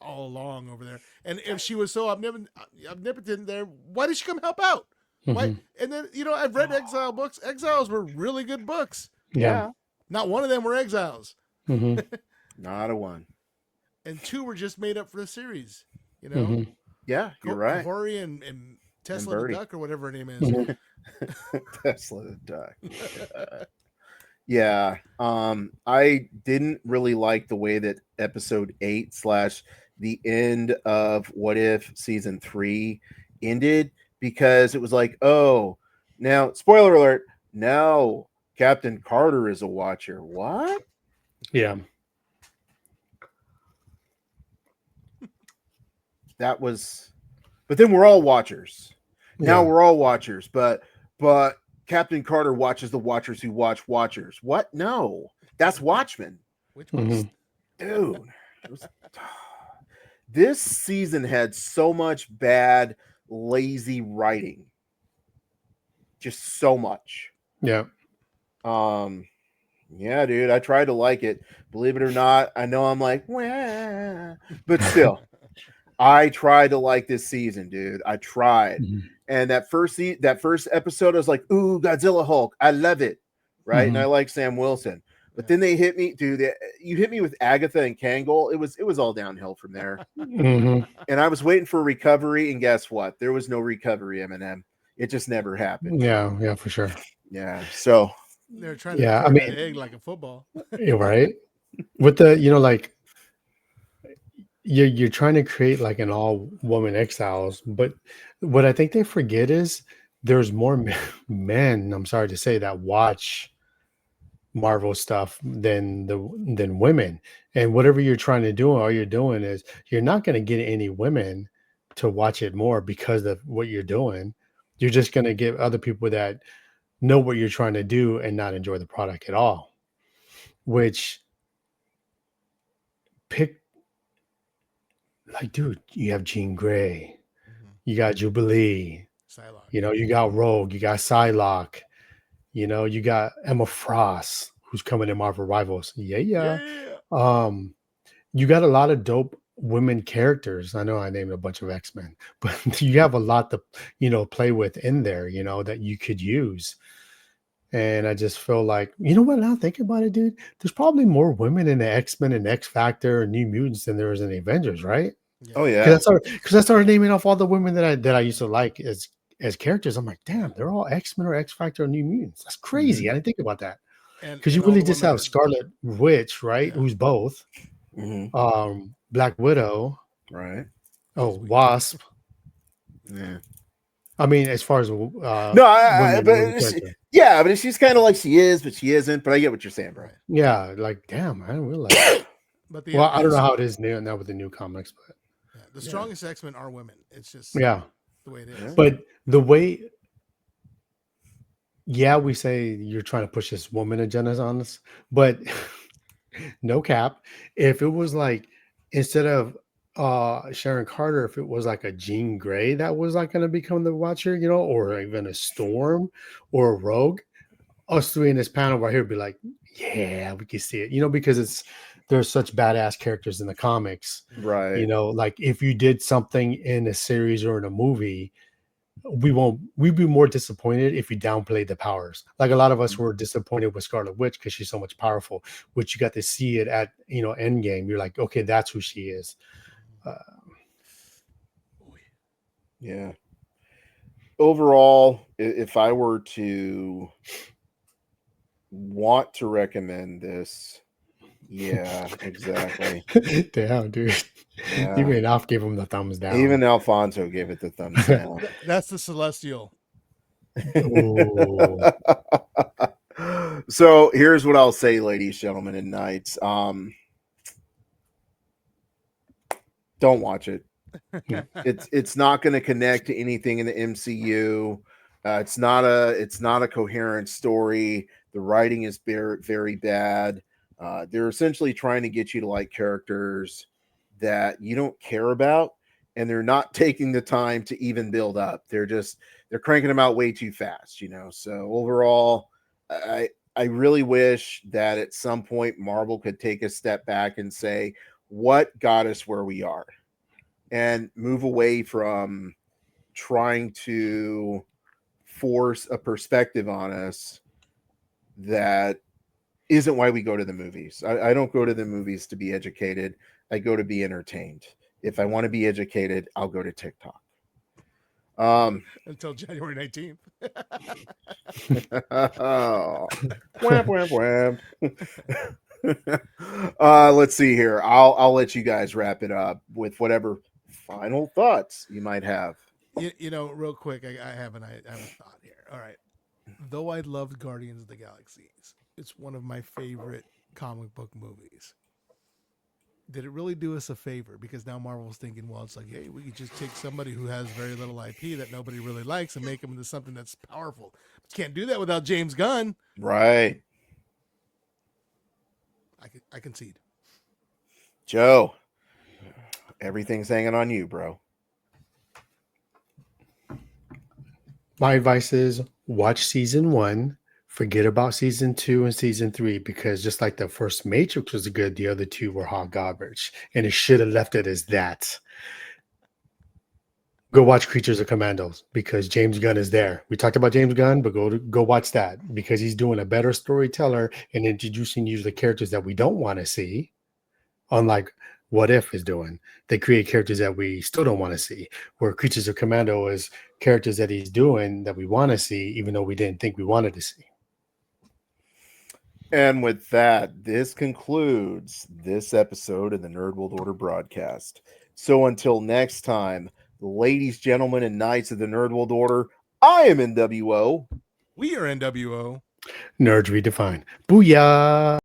Speaker 5: All along over there. And if she was so omnipotent there, why did she come help out? Why?
Speaker 4: Mhm.
Speaker 5: And then I've read Exile books. Exiles were really good books.
Speaker 4: Yeah.
Speaker 3: Yeah,
Speaker 5: Not one of them were Exiles,
Speaker 4: Mhm.
Speaker 3: not a one.
Speaker 5: and two were just made up for the series. You know,
Speaker 4: Mhm.
Speaker 3: Yeah, you're right.
Speaker 5: Kahori and Tesla the
Speaker 3: Birdie.
Speaker 5: duck or whatever her name is.
Speaker 4: Mhm.
Speaker 3: Tesla the duck. Yeah. I didn't really like the way that episode 8 slash the end of What If season 3 ended, because it was like, oh, now spoiler alert, now Captain Carter is a watcher. What?
Speaker 4: Yeah.
Speaker 3: That was, but then we're all watchers. Now
Speaker 4: Yeah.
Speaker 3: we're all watchers, but Captain Carter watches the watchers who watch watchers. What? No, that's Watchmen.
Speaker 5: Which
Speaker 4: Mhm.
Speaker 3: Dude, it was, this season had so much bad, lazy writing. Just so much.
Speaker 4: Yeah.
Speaker 3: Yeah, dude, I tried to like it. Believe it or not, I know I'm like, wah, but still, I tried to like this season, dude. I tried.
Speaker 4: Mhm.
Speaker 3: And that first episode, I was like, ooh, Godzilla Hulk. I love it. Right. And I
Speaker 4: Mhm.
Speaker 3: like Sam Wilson. But
Speaker 5: Yeah.
Speaker 3: then they hit me, dude. You hit me with Agatha and Kangol. It was all downhill from there.
Speaker 4: Mhm.
Speaker 3: And I was waiting for recovery, and guess what? There was no recovery, Eminem. It just never happened.
Speaker 4: Yeah. Yeah. For sure.
Speaker 3: Yeah. So
Speaker 5: They're trying to
Speaker 4: Yeah. I
Speaker 5: defend that
Speaker 4: mean,
Speaker 5: egg like a football.
Speaker 4: you're right. With the, like you're trying to create like an all woman exiles, but what I think they forget is there's more men. I'm sorry to say that watch Marvel stuff than women. And whatever you're trying to do, all you're doing is you're not going to get any women to watch it more because of what you're doing. You're just going to get other people that know what you're trying to do and not enjoy the product at all. Which pick like, dude, you have Jean Grey, you got Jubilee,
Speaker 5: Psylocke.
Speaker 4: you got Rogue, you got Psylocke, you got Emma Frost, who's coming in Marvel Rivals. Yeah, yeah.
Speaker 5: Yeah.
Speaker 4: You got a lot of dope women characters. I know I named a bunch of X-Men, but you have a lot to, play with in there, that you could use. And I just feel like, what? Now think about it, dude. There's probably more women in the X-Men and X Factor and New Mutants than there is in the Avengers, right?
Speaker 5: Yeah.
Speaker 3: oh yeah.
Speaker 4: Because I started naming off all the women that I used to like as characters. I'm like, damn, they're all X-Men or X Factor or New Mutants. That's crazy. I didn't think about that. Because you
Speaker 5: all
Speaker 4: really
Speaker 5: the
Speaker 4: just
Speaker 5: women
Speaker 4: have Scarlet Witch, right?
Speaker 5: Yeah.
Speaker 4: Who's both. Black Widow.
Speaker 3: Right.
Speaker 4: Oh,
Speaker 5: She's weak.
Speaker 4: Wasp.
Speaker 3: Yeah.
Speaker 4: I mean, as far as
Speaker 3: No,
Speaker 4: women
Speaker 3: but yeah, but she's kind of like she is, but she isn't. But I get what you're saying, bro.
Speaker 5: Right.
Speaker 4: yeah, like damn, I didn't realize.
Speaker 5: But
Speaker 4: Well, I don't know how it is now with the new comics, but
Speaker 5: the strongest X-Men are women. It's just
Speaker 4: yeah.
Speaker 5: the way it is.
Speaker 3: Yeah.
Speaker 4: But the way, yeah, we say you're trying to push this woman agenda on us, but no cap. If it was like instead of Sharon Carter, if it was like a Jean Grey that was like going to become the Watcher, you know, or even a Storm or a Rogue, us three in this panel right here would be like, yeah, we can see it, you know, because there's such badass characters in the comics,
Speaker 3: Right.
Speaker 4: you know, like if you did something in a series or in a movie, we'd be more disappointed if you downplayed the powers. Like a lot of us were disappointed with Scarlet Witch because she's so much powerful, which you got to see it at, you know, Endgame. You're like, okay, that's who she is.
Speaker 3: Yeah. Overall, if I were to want to recommend this, yeah, exactly.
Speaker 4: Damn, dude.
Speaker 3: Yeah.
Speaker 4: Even Alf gave him the thumbs down.
Speaker 3: Even Alfonso gave it the thumbs down.
Speaker 5: That's the Celestial.
Speaker 4: Ooh.
Speaker 3: So here's what I'll say, ladies, gentlemen, and knights. Don't watch it. It's not going to connect to anything in the MCU. It's not a coherent story. The writing is very, very bad. They're essentially trying to get you to like characters that you don't care about, and they're not taking the time to even build up. They're cranking them out way too fast, you know. So overall, I really wish that at some point Marvel could take a step back and say, what got us where we are, and move away from trying to force a perspective on us that isn't why we go to the movies. I don't go to the movies to be educated. I go to be entertained. If I want to be educated, I'll go to TikTok.
Speaker 5: Until January 19th.
Speaker 3: Oh. Wham, wham, wham. Let's see here. I'll let you guys wrap it up with whatever final thoughts you might have.
Speaker 5: You know, real quick, I have a thought here. All right. Though I loved Guardians of the Galaxies, it's one of my favorite comic book movies. Did it really do us a favor? Because now Marvel's thinking, well, it's like, hey, we could just take somebody who has very little IP that nobody really likes and make them into something that's powerful. But you can't do that without James Gunn.
Speaker 3: Right.
Speaker 5: I concede.
Speaker 3: Joe, everything's hanging on you, bro.
Speaker 4: My advice is watch season 1, forget about season 2 and season 3, because just like the first Matrix was good, the other two were hot garbage, and it should have left it as that. Go watch Creatures of Commandos because James Gunn is there. We talked about James Gunn, but go watch that because he's doing a better storyteller and introducing you to the characters that we don't want to see, unlike What If is doing. They create characters that we still don't want to see, where Creatures of Commando is characters that he's doing that we want to see, even though we didn't think we wanted to see.
Speaker 3: And with that, this concludes this episode of the Nerd World Order broadcast. So until next time, ladies, gentlemen, and knights of the Nerd World Order, I am NWO.
Speaker 5: We are NWO.
Speaker 4: Nerds Redefined. Booyah!